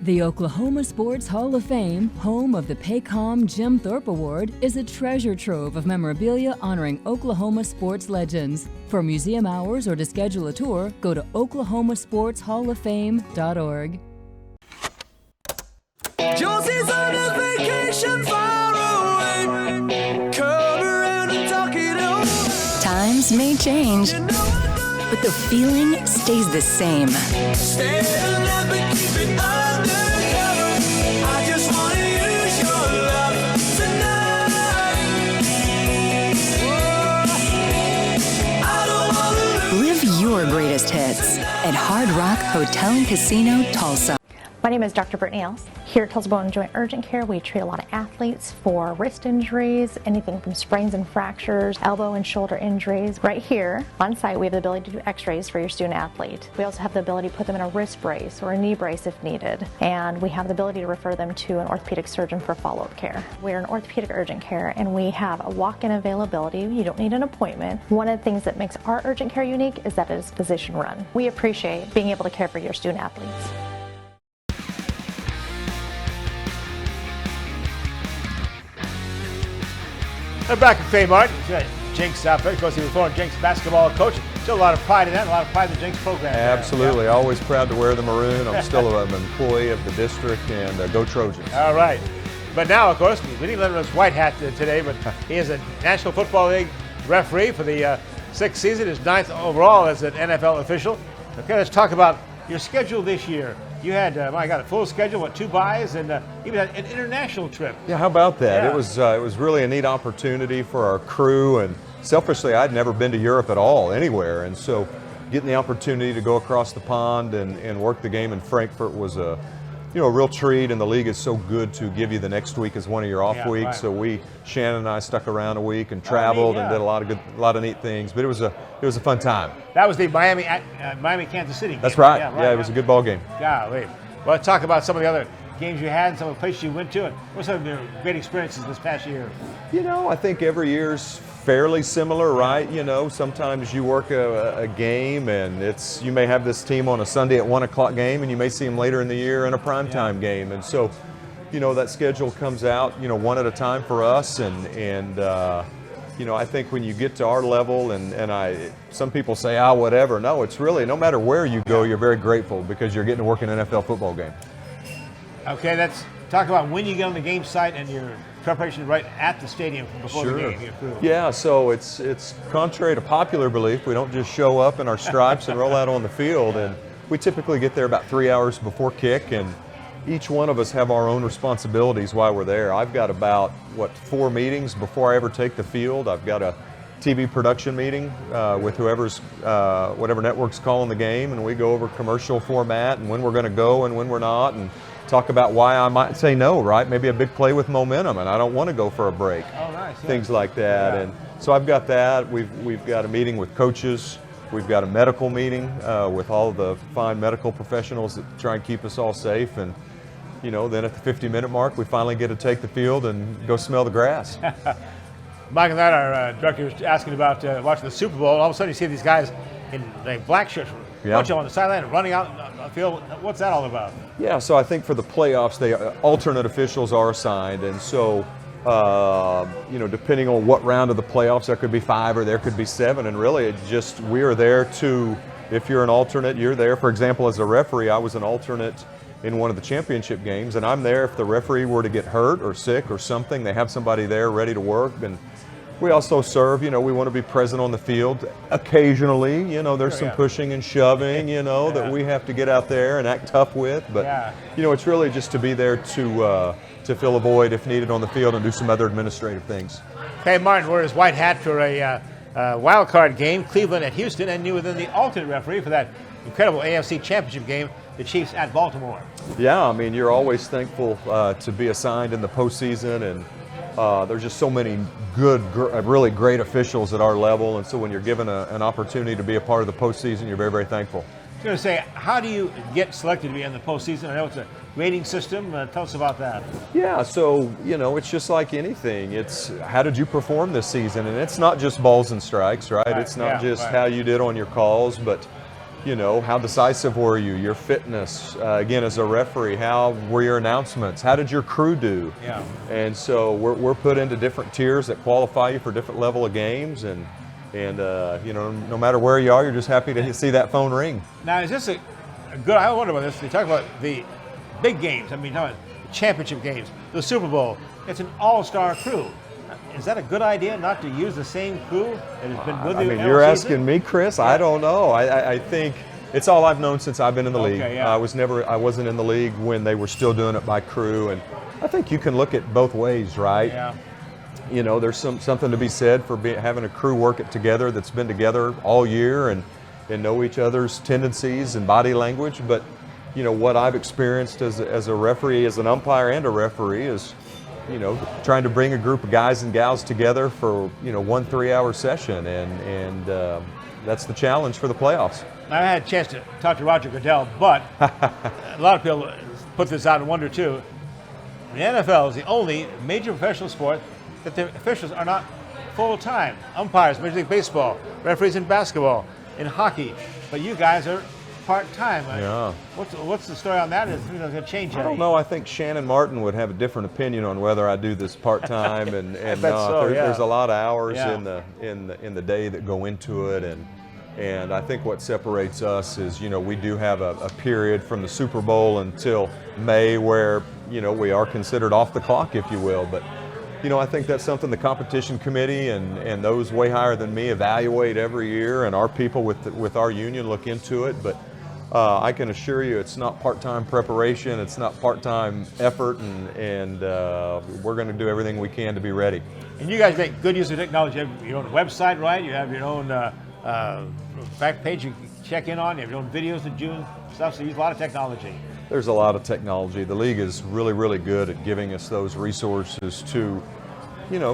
[SPEAKER 8] The Oklahoma Sports Hall of Fame, home of the Paycom Jim Thorpe Award, is a treasure trove of memorabilia honoring Oklahoma sports legends. For museum hours or to schedule a tour, go to oklahomasportshalloffame.org.
[SPEAKER 2] Josie's on a vacation far away. Come around and talk it over.
[SPEAKER 10] Times may change, but the feeling stays the same.
[SPEAKER 2] Stay up and keep it undercover. I just want to use your love tonight. I don't want to
[SPEAKER 10] Live your greatest hits at Hard Rock Hotel and Casino, Tulsa.
[SPEAKER 11] My name is Dr. Brittany Els. Here at Tulsa Bone and Joint Urgent Care, we treat a lot of athletes for wrist injuries, anything from sprains and fractures, elbow and shoulder injuries. Right here on site, we have the ability to do x-rays for your student athlete. We also have the ability to put them in a wrist brace or a knee brace if needed. And we have the ability to refer them to an orthopedic surgeon for follow-up care. We're an orthopedic urgent care, and we have a walk-in availability. You don't need an appointment. One of the things that makes our urgent care unique is that it is physician-run. We appreciate being able to care for your student athletes.
[SPEAKER 1] We're back at Clay Martin. Jinx out there. Of course, he was former Jinx basketball coach. Still a lot of pride in that, a lot of pride in the Jinx program.
[SPEAKER 9] Absolutely. Always proud to wear the maroon. I'm still an employee of the district, and go Trojans.
[SPEAKER 1] All right. But now, of course, we didn't let him his white hat today, but he is a National Football League referee for the 6th season, his 9th overall as an NFL official. Okay, let's talk about your schedule this year. You had, I got a full schedule, 2 buys, and even an international trip.
[SPEAKER 9] Yeah, how about that?
[SPEAKER 1] Yeah.
[SPEAKER 9] It was really a neat opportunity for our crew, and selfishly, I'd never been to Europe at all, anywhere, and so getting the opportunity to go across the pond and work the game in Frankfurt was a real treat, and the league is so good to give you the next week as one of your off weeks.
[SPEAKER 1] Right.
[SPEAKER 9] So Shannon and I stuck around a week and traveled and did a lot of neat things. But it was a fun time.
[SPEAKER 1] That was the Miami Kansas City game.
[SPEAKER 9] That's right.
[SPEAKER 1] Yeah,
[SPEAKER 9] it was a good ball game.
[SPEAKER 1] Golly. Well, let's talk about some of the other games you had and some of the places you went to, and what were some of your great experiences this past year?
[SPEAKER 9] I think every year's fairly similar, right? Sometimes you work a game, and you may have this team on a Sunday at 1 o'clock game, and you may see them later in the year in a primetime game, and so that schedule comes out one at a time for us, and I think when you get to our level, and some people say whatever. No, it's really no matter where you go, you're very grateful because you're getting to work an NFL football game.
[SPEAKER 1] Okay, let's talk about when you get on the game site and your preparation right at the stadium before the game.
[SPEAKER 9] Yeah, so it's contrary to popular belief. We don't just show up in our stripes and roll out on the field, and we typically get there about 3 hours before kick, and each one of us have our own responsibilities while we're there. I've got about, 4 meetings before I ever take the field. I've got a TV production meeting with whatever network's calling the game, and we go over commercial format and when we're going to go and when we're not, and talk about why I might say no, right? Maybe a big play with momentum and I don't want to go for a break.
[SPEAKER 1] Oh, nice. Yeah.
[SPEAKER 9] Things like that.
[SPEAKER 1] Yeah.
[SPEAKER 9] And so I've got that. We've got a meeting with coaches. We've got a medical meeting with all the fine medical professionals that try and keep us all safe. And, then at the 50-minute mark, we finally get to take the field and go smell the grass.
[SPEAKER 1] Mike and I, our director, was asking about watching the Super Bowl, and all of a sudden you see these guys in black shirts, bunch on the sideline and running out on the field. What's that all about?
[SPEAKER 9] Yeah, so I think for the playoffs, alternate officials are assigned, and so depending on what round of the playoffs, there could be 5 or there could be 7, and really we are there to, if you're an alternate, you're there. For example, as a referee, I was an alternate in one of the championship games, and I'm there if the referee were to get hurt or sick or something. They have somebody there ready to work. And we also serve, we want to be present on the field. Occasionally, there's some pushing and shoving, that we have to get out there and act tough with. But, it's really just to be there to fill a void if needed on the field and do some other administrative things.
[SPEAKER 1] Okay, Martin wore his white hat for a wild card game, Cleveland at Houston, and you were then the alternate referee for that incredible AFC Championship game, the Chiefs at Baltimore.
[SPEAKER 9] Yeah, I mean, you're always thankful to be assigned in the postseason, and there's just so many good, really great officials at our level, and so when you're given an opportunity to be a part of the postseason, you're very, very thankful.
[SPEAKER 1] I was going to say, how do you get selected to be in the postseason? I know it's a rating system. Tell us about that.
[SPEAKER 9] Yeah, so, it's just like anything. It's how did you perform this season? And it's not just balls and strikes, right? It's not just how you did on your calls, but how decisive were you, your fitness, again, as a referee, how were your announcements, how did your crew do?
[SPEAKER 1] Yeah.
[SPEAKER 9] And so we're put into different tiers that qualify you for different level of games, and no matter where you are, you're just happy to see that phone ring.
[SPEAKER 1] Now, is this a good, I wonder about this, they talk about the big games, I mean, the championship games, the Super Bowl, it's an all-star crew. Is that a good idea not to use the same crew that has been with you?
[SPEAKER 9] I mean, you're asking me, Chris. I don't know. I think it's all I've known since I've been in the league.
[SPEAKER 1] Yeah.
[SPEAKER 9] I wasn't in the league when they were still doing it by crew, and I think you can look at both ways, right?
[SPEAKER 1] Yeah.
[SPEAKER 9] There's something to be said for having a crew work it together that's been together all year and know each other's tendencies and body language. But what I've experienced as a referee, as an umpire and a referee, is trying to bring a group of guys and gals together for 1 3-hour session, and that's the challenge for the playoffs.
[SPEAKER 1] I had a chance to talk to Roger Goodell, but a lot of people put this out and wonder too. The NFL is the only major professional sport that the officials are not full-time. Umpires, Major League Baseball, referees in basketball, in hockey, but you guys are part-time.
[SPEAKER 9] Yeah.
[SPEAKER 1] What's the story on that? Is it going to change?
[SPEAKER 9] I don't know. I think Shannon Martin would have a different opinion on whether I do this part-time, and there's a lot of hours in the day that go into it, and I think what separates us is we do have a period from the Super Bowl until May where we are considered off the clock, if you will, but I think that's something the competition committee and those way higher than me evaluate every year, and our people with our union look into it. But I can assure you it's not part-time preparation, it's not part-time effort, and we're going to do everything we can to be ready.
[SPEAKER 1] And you guys make good use of technology. You have your own website, right? You have your own back page you can check in on. You have your own videos of June stuff, so you use a lot of technology.
[SPEAKER 9] There's a lot of technology. The league is really, really good at giving us those resources to,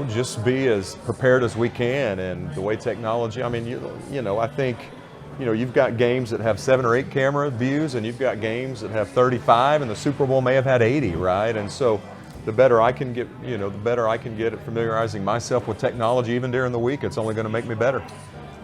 [SPEAKER 9] just be as prepared as we can. And the way technology, I mean, I think, you've got games that have 7 or 8 camera views, and you've got games that have 35, and the Super Bowl may have had 80, right? And so the better I can get, at familiarizing myself with technology, even during the week, it's only going to make me better.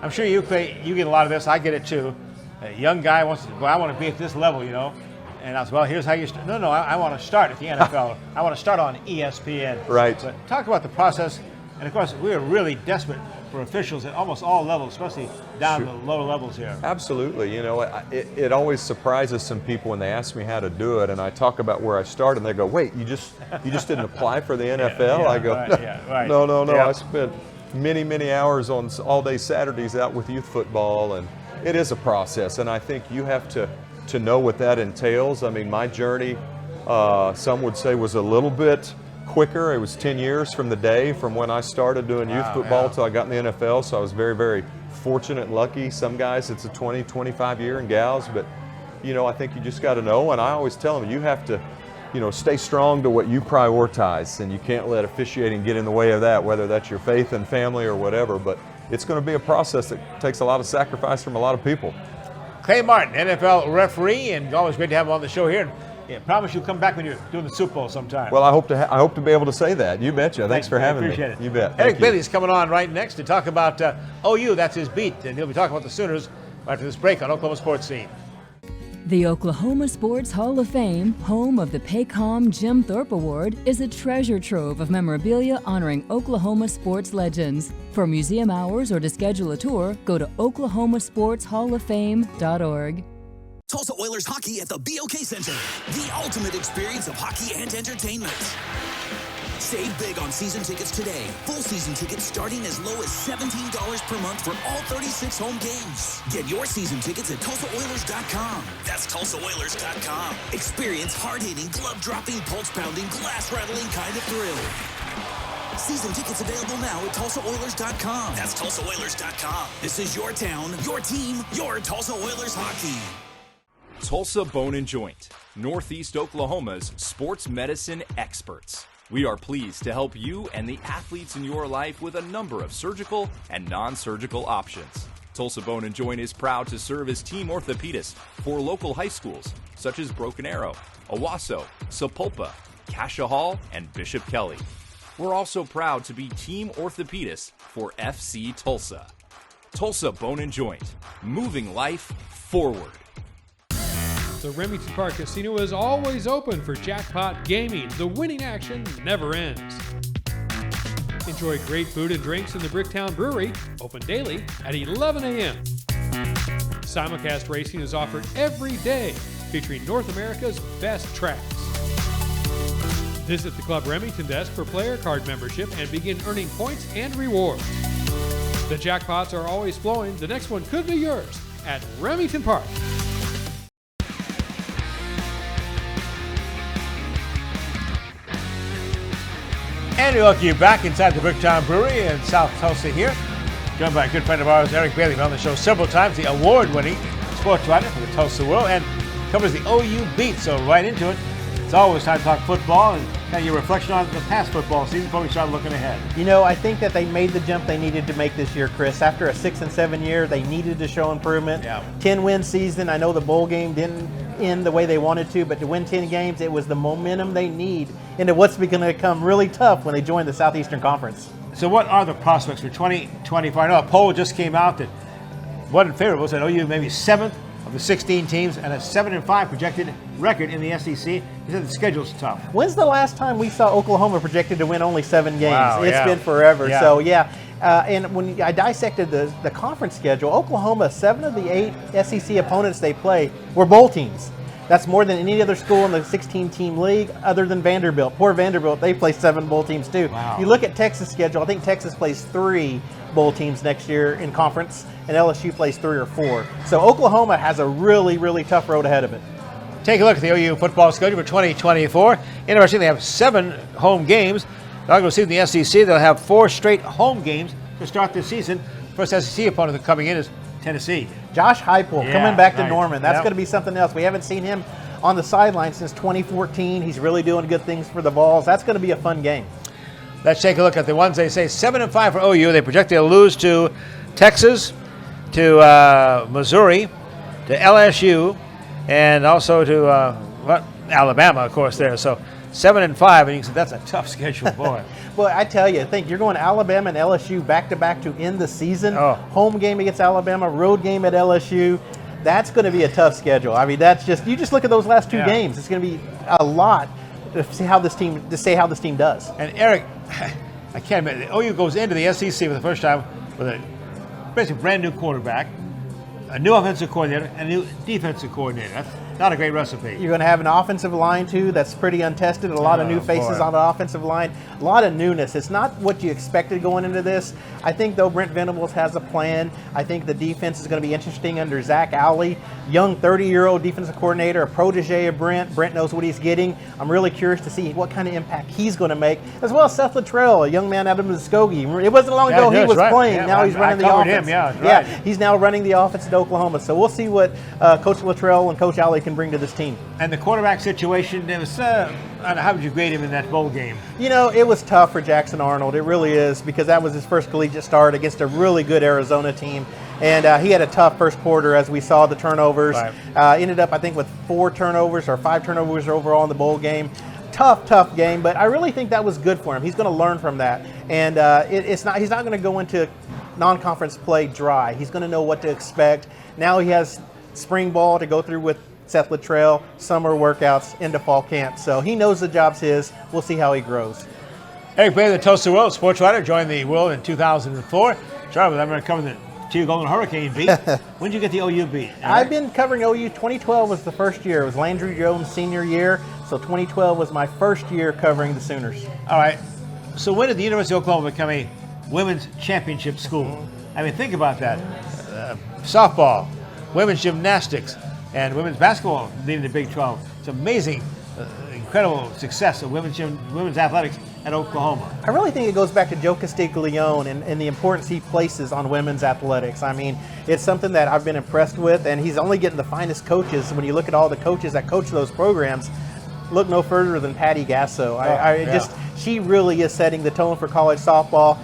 [SPEAKER 1] I'm sure you get a lot of this. I get it too. A young guy wants to, I want to be at this level, And I said, well, here's how you start. No, I want to start at the NFL. I want to start on ESPN.
[SPEAKER 9] Right.
[SPEAKER 1] But talk about the process. And, of course, we are really desperate for officials at almost all levels, especially down the lower levels here.
[SPEAKER 9] Absolutely. It always surprises some people when they ask me how to do it, and I talk about where I started, and they go, wait, you just didn't apply for the NFL? I go,
[SPEAKER 1] right.
[SPEAKER 9] No. Yeah. I spent many, many hours on all-day Saturdays out with youth football, and it is a process, and I think you have to know what that entails. I mean, my journey some would say was a little bit quicker. It was 10 years from the day from when I started doing youth football till I got in the NFL, so I was very, very fortunate and lucky. Some guys it's a 20, 25 year, and gals, but you know, I think you just got to know, and I always tell them you have to, you know, stay strong to what you prioritize, and you can't let officiating get in the way of that, whether that's your faith and family or whatever, but it's going to be a process that takes a lot of sacrifice from a lot of people.
[SPEAKER 1] Clay Martin, NFL referee, and always great to have him on the show here. Yeah, promise you'll come back when you're doing the Super Bowl sometime.
[SPEAKER 9] Well, I hope to be able to say that. You betcha. Thanks for having me.
[SPEAKER 1] Appreciate it.
[SPEAKER 9] You bet.
[SPEAKER 1] Eric Bailey's coming on right next to talk about OU. That's his beat, and he'll be talking about the Sooners after this break on Oklahoma Sports Scene.
[SPEAKER 8] The Oklahoma Sports Hall of Fame, home of the Paycom Jim Thorpe Award, is a treasure trove of memorabilia honoring Oklahoma sports legends. For museum hours or to schedule a tour, go to oklahomasportshalloffame.org.
[SPEAKER 5] Tulsa Oilers hockey at the BOK Center. The ultimate experience of hockey and entertainment. Save big on season tickets today. Full season tickets starting as low as $17 per month for all 36 home games. Get your season tickets at TulsaOilers.com. That's TulsaOilers.com. Experience hard-hitting, glove-dropping, pulse-pounding, glass-rattling kind of thrill. Season tickets available now at TulsaOilers.com. That's TulsaOilers.com. This is your town, your team, your Tulsa Oilers hockey.
[SPEAKER 12] Tulsa Bone and Joint, Northeast Oklahoma's sports medicine experts. We are pleased to help you and the athletes in your life with a number of surgical and non-surgical options. Tulsa Bone and Joint is proud to serve as team orthopedist for local high schools such as Broken Arrow, Owasso, Sapulpa, Cascia Hall, and Bishop Kelly. We're also proud to be team orthopedist for FC Tulsa. Tulsa Bone and Joint, moving life forward.
[SPEAKER 6] The Remington Park Casino is always open for jackpot gaming. The winning action never ends. Enjoy great food and drinks in the Bricktown Brewery, open daily at 11 a.m. Simulcast racing is offered every day, featuring North America's best tracks. Visit the Club Remington desk for player card membership and begin earning points and rewards. The jackpots are always flowing. The next one could be yours at Remington Park.
[SPEAKER 1] And we welcome you back inside the Bricktown Brewery in South Tulsa here. Joined by a good friend of ours, Eric Bailey, been on the show several times, the award-winning sports writer for the Tulsa World, and covers the OU beat. So right into it, it's always time to talk football and kind of your reflection on the past football season before we start looking ahead.
[SPEAKER 13] You know, I think that they made the jump they needed to make this year, Chris. After a 6-7 year, they needed to show improvement. 10-win season. I know the bowl game didn't end the way they wanted to, but to win 10 games, it was the momentum they need into what's going to become really tough when they join the Southeastern Conference.
[SPEAKER 1] So what are the prospects for 2024? I know a poll just came out that wasn't favorable, said OU maybe 7th of the 16 teams and a 7-5 projected record in the SEC. He said the schedule's tough.
[SPEAKER 13] When's the last time we saw Oklahoma projected to win only 7 games?
[SPEAKER 1] Wow,
[SPEAKER 13] it's been forever.
[SPEAKER 1] Yeah.
[SPEAKER 13] So, and when I dissected the conference schedule, Oklahoma, 7 of the 8 SEC opponents they play were bowl teams. That's more than any other school in the 16-team league other than Vanderbilt. Poor Vanderbilt, they play 7 bowl teams too.
[SPEAKER 1] Wow.
[SPEAKER 13] You look at Texas' schedule, I think Texas plays 3 bowl teams next year in conference, and LSU plays 3 or 4. So Oklahoma has a really, really tough road ahead of it.
[SPEAKER 1] Take a look at the OU football schedule for 2024. Interesting, they have 7 home games. They'll go see in the SEC. They'll have 4 straight home games to start this season. First SEC opponent coming in is Tennessee.
[SPEAKER 13] Josh Heupel coming back to
[SPEAKER 1] nice.
[SPEAKER 13] Norman. That's going to be something else. We haven't seen him on the sideline since 2014. He's really doing good things for the Vols. That's going to be a fun game.
[SPEAKER 1] Let's take a look at the ones they say 7-5 for OU. They project they'll lose to Texas, to Missouri, to LSU, and also to Alabama, of course, there. So 7-5, and you can say that's a tough schedule, boy.
[SPEAKER 13] Well, I tell you, you're going Alabama and LSU back-to-back to end the season. Home game against Alabama, road game at LSU. That's going to be a tough schedule. I mean, that's just, you just look at those last 2 games. It's going to be a lot to see how this team does.
[SPEAKER 1] And Eric, I can't admit, OU goes into the SEC for the first time with a basically brand new quarterback, a new offensive coordinator, and a new defensive coordinator. not a great recipe.
[SPEAKER 13] You're going to have an offensive line, too, that's pretty untested. A lot of new faces on the offensive line. A lot of newness. It's not what you expected going into this. I think, though, Brent Venables has a plan. I think the defense is going to be interesting under Zach Alley, young 30-year-old defensive coordinator, a protege of Brent. Brent knows what he's getting. I'm really curious to see what kind of impact he's going to make, as well as Seth Luttrell, a young man out of Muskogee. It wasn't long ago he was playing.
[SPEAKER 1] Yeah,
[SPEAKER 13] now he's running the offense. He's now running the offense at Oklahoma. So we'll see what Coach Luttrell and Coach Alley can bring to this team.
[SPEAKER 1] And the quarterback situation, it was, how would you grade him in that bowl game?
[SPEAKER 13] You know, it was tough for Jackson Arnold. It really is, because that was his first collegiate start against a really good Arizona team. And he had a tough first quarter, as we saw the turnovers. Ended up, I think, with 4 turnovers or 5 turnovers overall in the bowl game. Tough game, but I really think that was good for him. He's going to learn from that. And he's not going to go into non-conference play dry. He's going to know what to expect. Now he has spring ball to go through with Seth Luttrell, summer workouts into fall camp. So he knows the job's his. We'll see how he grows.
[SPEAKER 1] Eric Bailey, the Tulsa World sports writer, joined the World in 2004. Sorry, but I'm going to cover the 2 Golden Hurricane beat. When did you get the OU beat?
[SPEAKER 13] I've been covering OU. 2012 was the first year. It was Landry Jones' senior year. So 2012 was my first year covering the Sooners.
[SPEAKER 1] All right. So when did the University of Oklahoma become a women's championship school? I mean, think about that. Softball, women's gymnastics, and women's basketball leading the Big 12. It's amazing, incredible success of women's athletics at Oklahoma.
[SPEAKER 13] I really think it goes back to Joe Castiglione and the importance he places on women's athletics. I mean, it's something that I've been impressed with, and he's only getting the finest coaches. When you look at all the coaches that coach those programs, look no further than Patty Gasso. She really is setting the tone for college softball.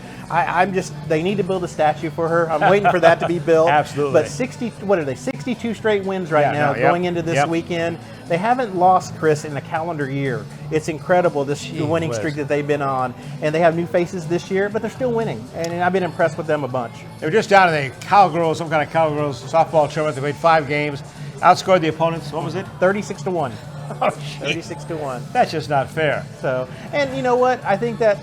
[SPEAKER 13] They need to build a statue for her. I'm waiting for that to be built.
[SPEAKER 1] Absolutely.
[SPEAKER 13] But 62 straight wins now going into this weekend. They haven't lost, Chris, in a calendar year. It's incredible, the winning streak that they've been on. And they have new faces this year, but they're still winning. And I've been impressed with them a bunch.
[SPEAKER 1] They were just down in some kind of cowgirls softball tournament. They played 5 games, outscored the opponents. What was it?
[SPEAKER 13] 36-1.
[SPEAKER 1] Oh,
[SPEAKER 13] 36-1.
[SPEAKER 1] That's just not fair.
[SPEAKER 13] So, and you know what? I think that,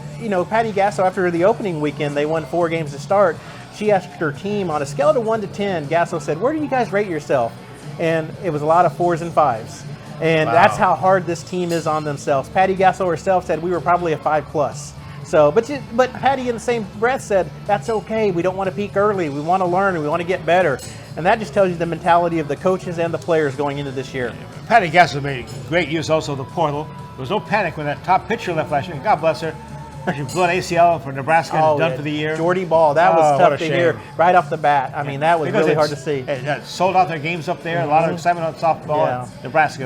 [SPEAKER 13] Patty Gasso, after the opening weekend, they won 4 games to start. She asked her team on a scale of 1 to 10, Gasso said, "Where do you guys rate yourself?" And it was a lot of 4s and 5s. And that's how hard this team is on themselves. Patty Gasso herself said we were probably a 5+. So, but Patty in the same breath said, that's okay. We don't want to peak early. We want to learn and we want to get better. And that just tells you the mentality of the coaches and the players going into this year.
[SPEAKER 1] Patty Gasso made great use also of the portal. There was no panic when that top pitcher left last year. God bless her. She blew an ACL for Nebraska and done for the year.
[SPEAKER 13] Jordy Ball, that was tough to hear right off the bat. I mean, that was really hard to see.
[SPEAKER 1] Sold out their games up there. A lot of excitement on softball in Nebraska.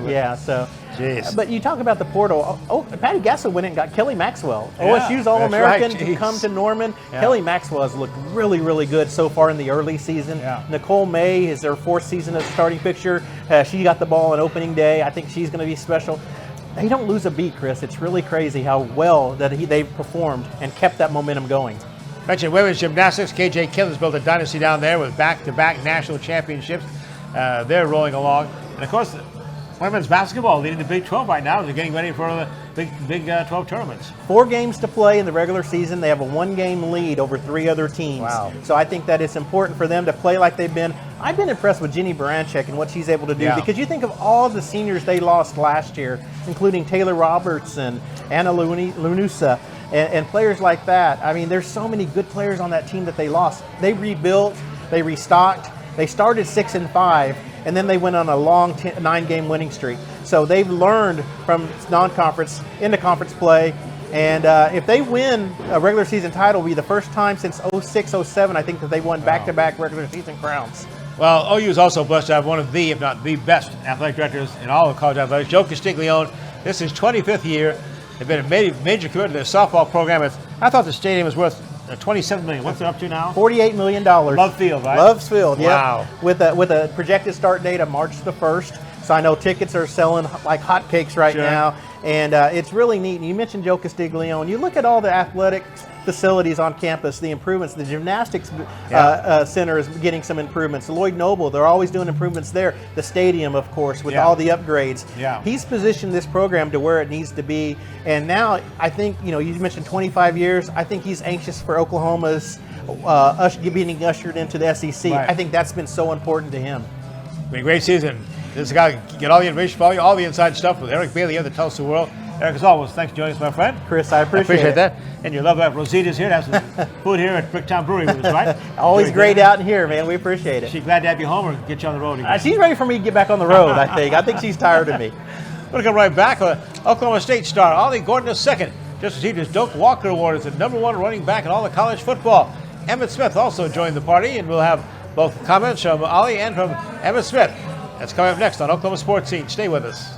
[SPEAKER 13] Jeez. But you talk about the portal. Patty Gasso went in and got Kelly Maxwell. OSU's All-American to come to Norman. Kelly Maxwell has looked really, really good so far in the early season. Nicole May is their 4th season as starting pitcher. She got the ball on opening day. I think she's going to be special. They don't lose a beat, Chris. It's really crazy how well that they've performed and kept that momentum going.
[SPEAKER 1] Mentioned women's gymnastics. KJ Killen's built a dynasty down there with back-to-back national championships. They're rolling along. And, of course, women's basketball leading the Big 12 right now. They're getting ready for the Big 12 tournaments.
[SPEAKER 13] 4 games to play in the regular season. They have a 1-game lead over 3 other teams.
[SPEAKER 1] Wow.
[SPEAKER 13] So I think that it's important for them to play like they've been. I've been impressed with Jenny Baranchek and what she's able to do because you think of all the seniors they lost last year, including Taylor Robertson, Anna Lunusa, and players like that. I mean, there's so many good players on that team that they lost. They rebuilt, they restocked, they started 6-5, and then they went on a long 9-game winning streak. So they've learned from non-conference into conference play. And if they win a regular season title, it'll be the first time since 06-07, I think, that they won back-to-back regular season crowns.
[SPEAKER 1] Well, OU is also blessed to have one of the, if not the best, athletic directors in all of college athletics, Joe Castiglione. This is his 25th year. They've been a major commitment to their softball program. I thought the stadium was worth $27 million. What's it up to now?
[SPEAKER 13] $48 million.
[SPEAKER 1] Love Field, right?
[SPEAKER 13] Love's Field,
[SPEAKER 1] wow.
[SPEAKER 13] With a projected start date of March the 1st. So I know tickets are selling like hotcakes right now. And it's really neat. And you mentioned Joe Castiglione. You look at all the athletic facilities on campus, the improvements. The gymnastics center is getting some improvements. Lloyd Noble, they're always doing improvements there. The stadium, of course, with all the upgrades. He's positioned this program to where it needs to be. And now I think, you mentioned 25 years. I think he's anxious for Oklahoma's being ushered into the SEC. I think that's been so important to him.
[SPEAKER 1] Been a great season. This is a guy who get all the information for you, all the inside stuff with Eric Bailey of the Tulsa World. Eric, as always, thanks for joining us, my friend.
[SPEAKER 13] Chris, I appreciate
[SPEAKER 1] that. And your love wife Rosita's here to have some food here at Bricktown Brewery with us, right?
[SPEAKER 13] Always great out in here, man. We appreciate it.
[SPEAKER 1] She's glad to have you home or get you on the road again?
[SPEAKER 13] She's ready for me to get back on the road, I think. I think she's tired of me.
[SPEAKER 1] We're going to come right back. Oklahoma State star Ollie Gordon II just received his Doak Walker Award as the #1 running back in all of college football. Emmett Smith also joined the party, and we'll have both comments from Ollie and from Emmett Smith. That's coming up next on Oklahoma Sports Scene. Stay with us.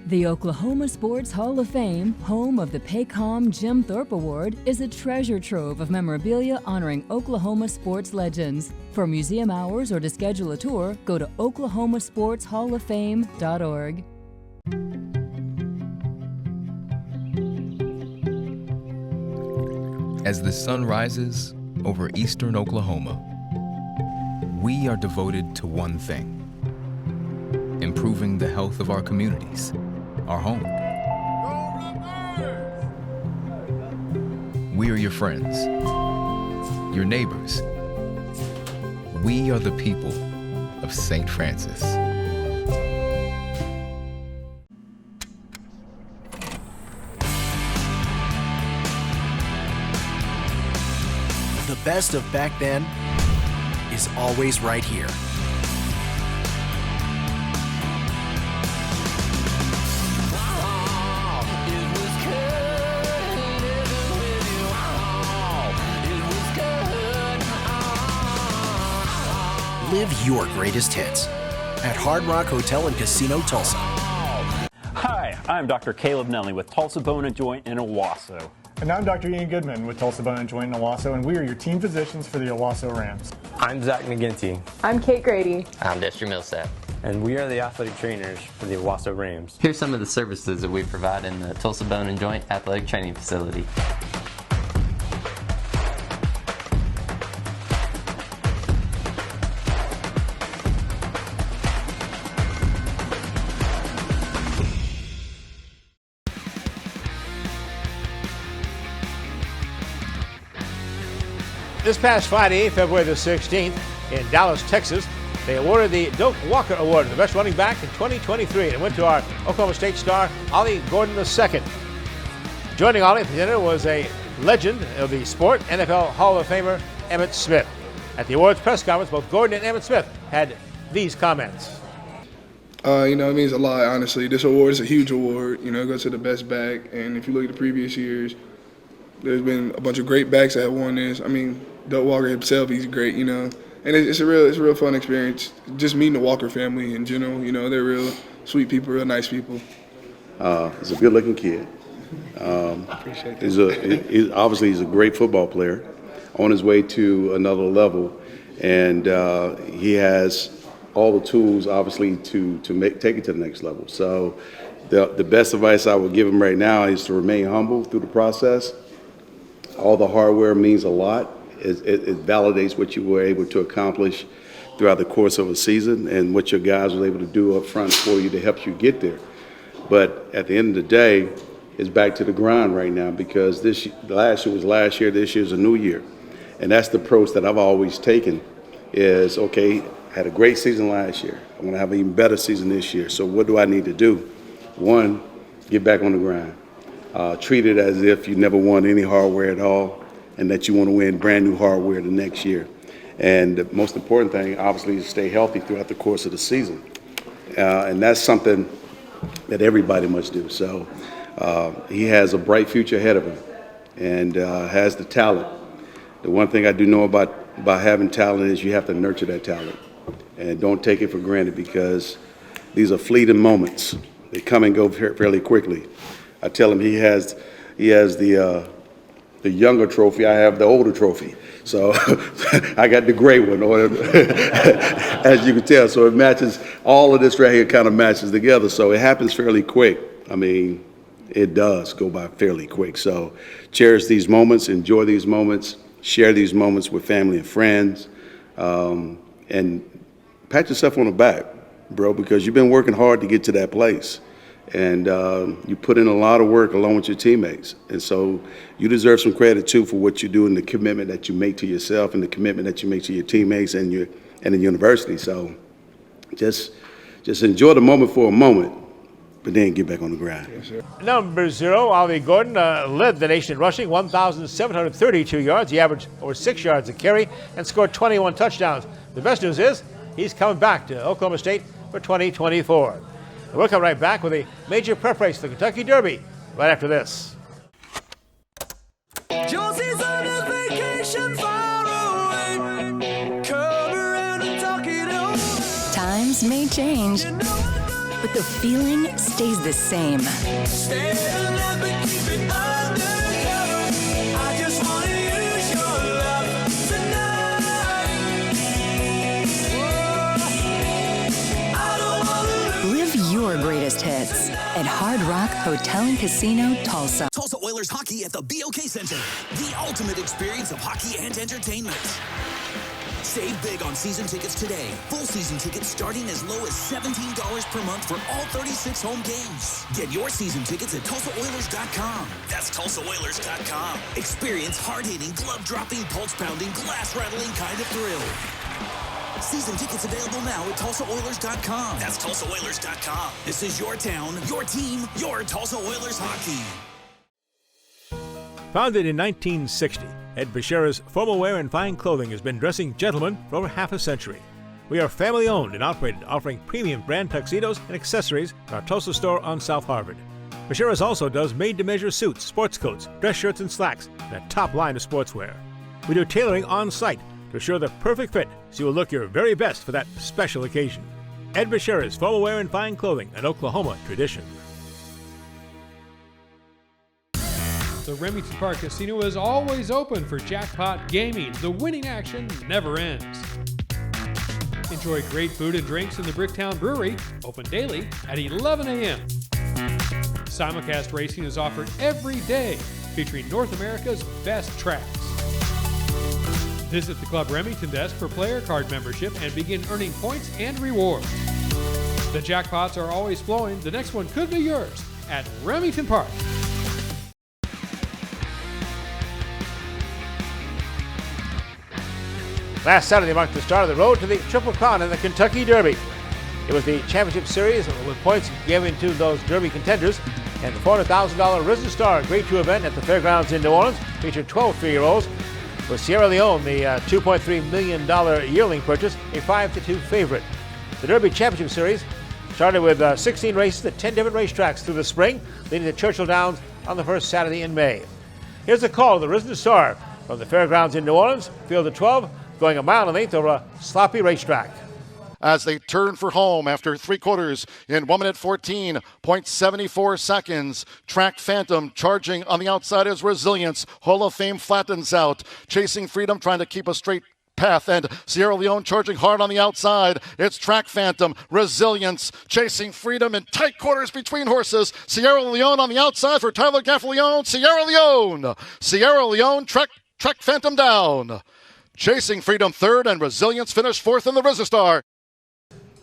[SPEAKER 8] The Oklahoma Sports Hall of Fame, home of the Paycom Jim Thorpe Award, is a treasure trove of memorabilia honoring Oklahoma sports legends. For museum hours or to schedule a tour, go to oklahomasportshalloffame.org.
[SPEAKER 4] As the sun rises over eastern Oklahoma, we are devoted to one thing: improving the health of our communities, our home. We are your friends, your neighbors. We are the people of St. Francis.
[SPEAKER 14] The best of back then is always right here. Live your greatest hits at Hard Rock Hotel and Casino Tulsa.
[SPEAKER 15] Hi, I'm Dr. Caleb Nelly with Tulsa Bone and Joint in Owasso.
[SPEAKER 16] And I'm Dr. Ian Goodman with Tulsa Bone and Joint in Owasso, and we are your team physicians for the Owasso Rams.
[SPEAKER 17] I'm Zach McGinty.
[SPEAKER 18] I'm Kate Grady.
[SPEAKER 17] I'm Destry Millsap. And we are the athletic trainers for the Owasso Rams.
[SPEAKER 19] Here's some of the services that we provide in the Tulsa Bone and Joint Athletic Training Facility.
[SPEAKER 1] This past Friday, February the 16th, in Dallas, Texas, they awarded the Doak Walker Award, the best running back in 2023. And it went to our Oklahoma State star, Ollie Gordon II. Joining Ollie at the dinner was a legend of the sport, NFL Hall of Famer Emmitt Smith. At the awards press conference, both Gordon and Emmitt Smith had these comments.
[SPEAKER 20] It means a lot, honestly. This award is a huge award. It goes to the best back. And if you look at the previous years, there's been a bunch of great backs that have won this. Doak Walker himself, he's great, and it's a real fun experience. Just meeting the Walker family in general, they're real sweet people, real nice people.
[SPEAKER 21] He's a good-looking kid.
[SPEAKER 20] Appreciate that.
[SPEAKER 21] Obviously, he's a great football player on his way to another level, and he has all the tools, obviously, to take it to the next level. So the best advice I would give him right now is to remain humble through the process. All the hardware means a lot. It validates what you were able to accomplish throughout the course of a season and what your guys were able to do up front for you to help you get there. But at the end of the day, it's back to the grind right now, because last year was last year, this year's a new year. And that's the approach that I've always taken is, okay, had a great season last year. I want to have an even better season this year. So what do I need to do? One, get back on the grind. Treat it as if you never won any hardware at all, and that you want to win brand new hardware the next year. And the most important thing, obviously, is stay healthy throughout the course of the season. And that's something that everybody must do. So he has a bright future ahead of him and has the talent. The one thing I do know about having talent is you have to nurture that talent. And don't take it for granted, because these are fleeting moments. They come and go fairly quickly. I tell him he has the younger trophy, I have the older trophy. So I got the gray one, as you can tell. So it matches, all of this right here kind of matches together. So it happens fairly quick. It does go by fairly quick. So cherish these moments, enjoy these moments, share these moments with family and friends, and pat yourself on the back, bro, because you've been working hard to get to that place. And you put in a lot of work along with your teammates. And so you deserve some credit, too, for what you do and the commitment that you make to yourself and the commitment that you make to your teammates and the university. So just just enjoy the moment for a moment, but then get back on the grind.
[SPEAKER 1] Number 0, Ollie Gordon, led the nation in rushing, 1,732 yards. He averaged over 6 yards a carry and scored 21 touchdowns. The best news is he's coming back to Oklahoma State for 2024. And we'll come right back with a major prep race for the Kentucky Derby right after this.
[SPEAKER 2] Josie's on a vacation far away. Come around and talk it over.
[SPEAKER 18] Times may change, but the feeling stays the same.
[SPEAKER 2] Stay alive but keep it undercover. I just want to use your love tonight. I don't want to
[SPEAKER 18] Live your greatest hits at Hard Rock Hotel and Casino, Tulsa.
[SPEAKER 5] Tulsa Oilers hockey at the BOK Center. The ultimate experience of hockey and entertainment. Save big on season tickets today. Full season tickets starting as low as $17 per month for all 36 home games. Get your season tickets at TulsaOilers.com. That's TulsaOilers.com. Experience hard-hitting, glove-dropping, pulse-pounding, glass-rattling kind of thrill. Season tickets available now at TulsaOilers.com. That's TulsaOilers.com. This is your town, your team, your Tulsa Oilers hockey.
[SPEAKER 1] Founded in 1960, Ed Bashira's Formal Wear and Fine Clothing has been dressing gentlemen for over half a century. We are family owned and operated, offering premium brand tuxedos and accessories in our Tulsa store on South Harvard. Bashira's also does made-to-measure suits, sports coats, dress shirts, and slacks, and a top line of sportswear. We do tailoring on site to assure the perfect fit so you will look your very best for that special occasion. Ed Bashira's Formal Wear and Fine Clothing, an Oklahoma tradition.
[SPEAKER 6] The Remington Park Casino is always open for jackpot gaming. The winning action never ends. Enjoy great food and drinks in the Bricktown Brewery, open daily at 11 a.m. Simulcast racing is offered every day, featuring North America's best tracks. Visit the Club Remington desk for player card membership and begin earning points and rewards. The jackpots are always flowing. The next one could be yours at Remington Park.
[SPEAKER 1] Last Saturday marked the start of the road to the Triple Crown in the Kentucky Derby. It was the championship series with points given to those Derby contenders, and the $400,000 Risen Star Grade 2 event at the fairgrounds in New Orleans featured 12 3-year-olds, with Sierra Leone, the $2.3 million yearling purchase, a 5-2 favorite. The Derby Championship Series started with 16 races at 10 different racetracks through the spring, leading to Churchill Downs on the first Saturday in May. Here's a call to the Risen Star from the fairgrounds in New Orleans, field of 12, going a mile and an eighth over a sloppy racetrack.
[SPEAKER 22] As they turn for home after 3 quarters in 1 minute 14.74 seconds. Track Phantom charging on the outside is Resilience. Hall of Fame flattens out. Chasing Freedom trying to keep a straight path, and Sierra Leone charging hard on the outside. It's Track Phantom, Resilience, Chasing Freedom in tight quarters between horses. Sierra Leone on the outside for Tyler Gaffalione. Sierra Leone, Track Phantom down. Chasing Freedom third, and Resilience finished fourth in the Risen Star.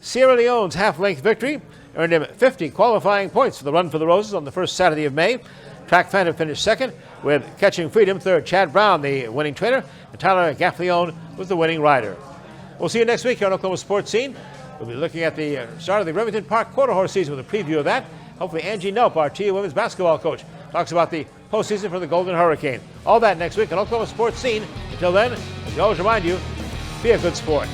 [SPEAKER 1] Sierra Leone's half-length victory earned him 50 qualifying points for the Run for the Roses on the first Saturday of May. Track Phantom finished second, with Catching Freedom third. Chad Brown, the winning trainer, and Tyler Gaffalione was the winning rider. We'll see you next week here on Oklahoma Sports Scene. We'll be looking at the start of the Remington Park Quarter Horse season with a preview of that. Hopefully Angie Nelp, our TU women's basketball coach, talks about the postseason for the Golden Hurricane. All that next week on Oklahoma Sports Scene. Until then, as we always remind you, be a good sport.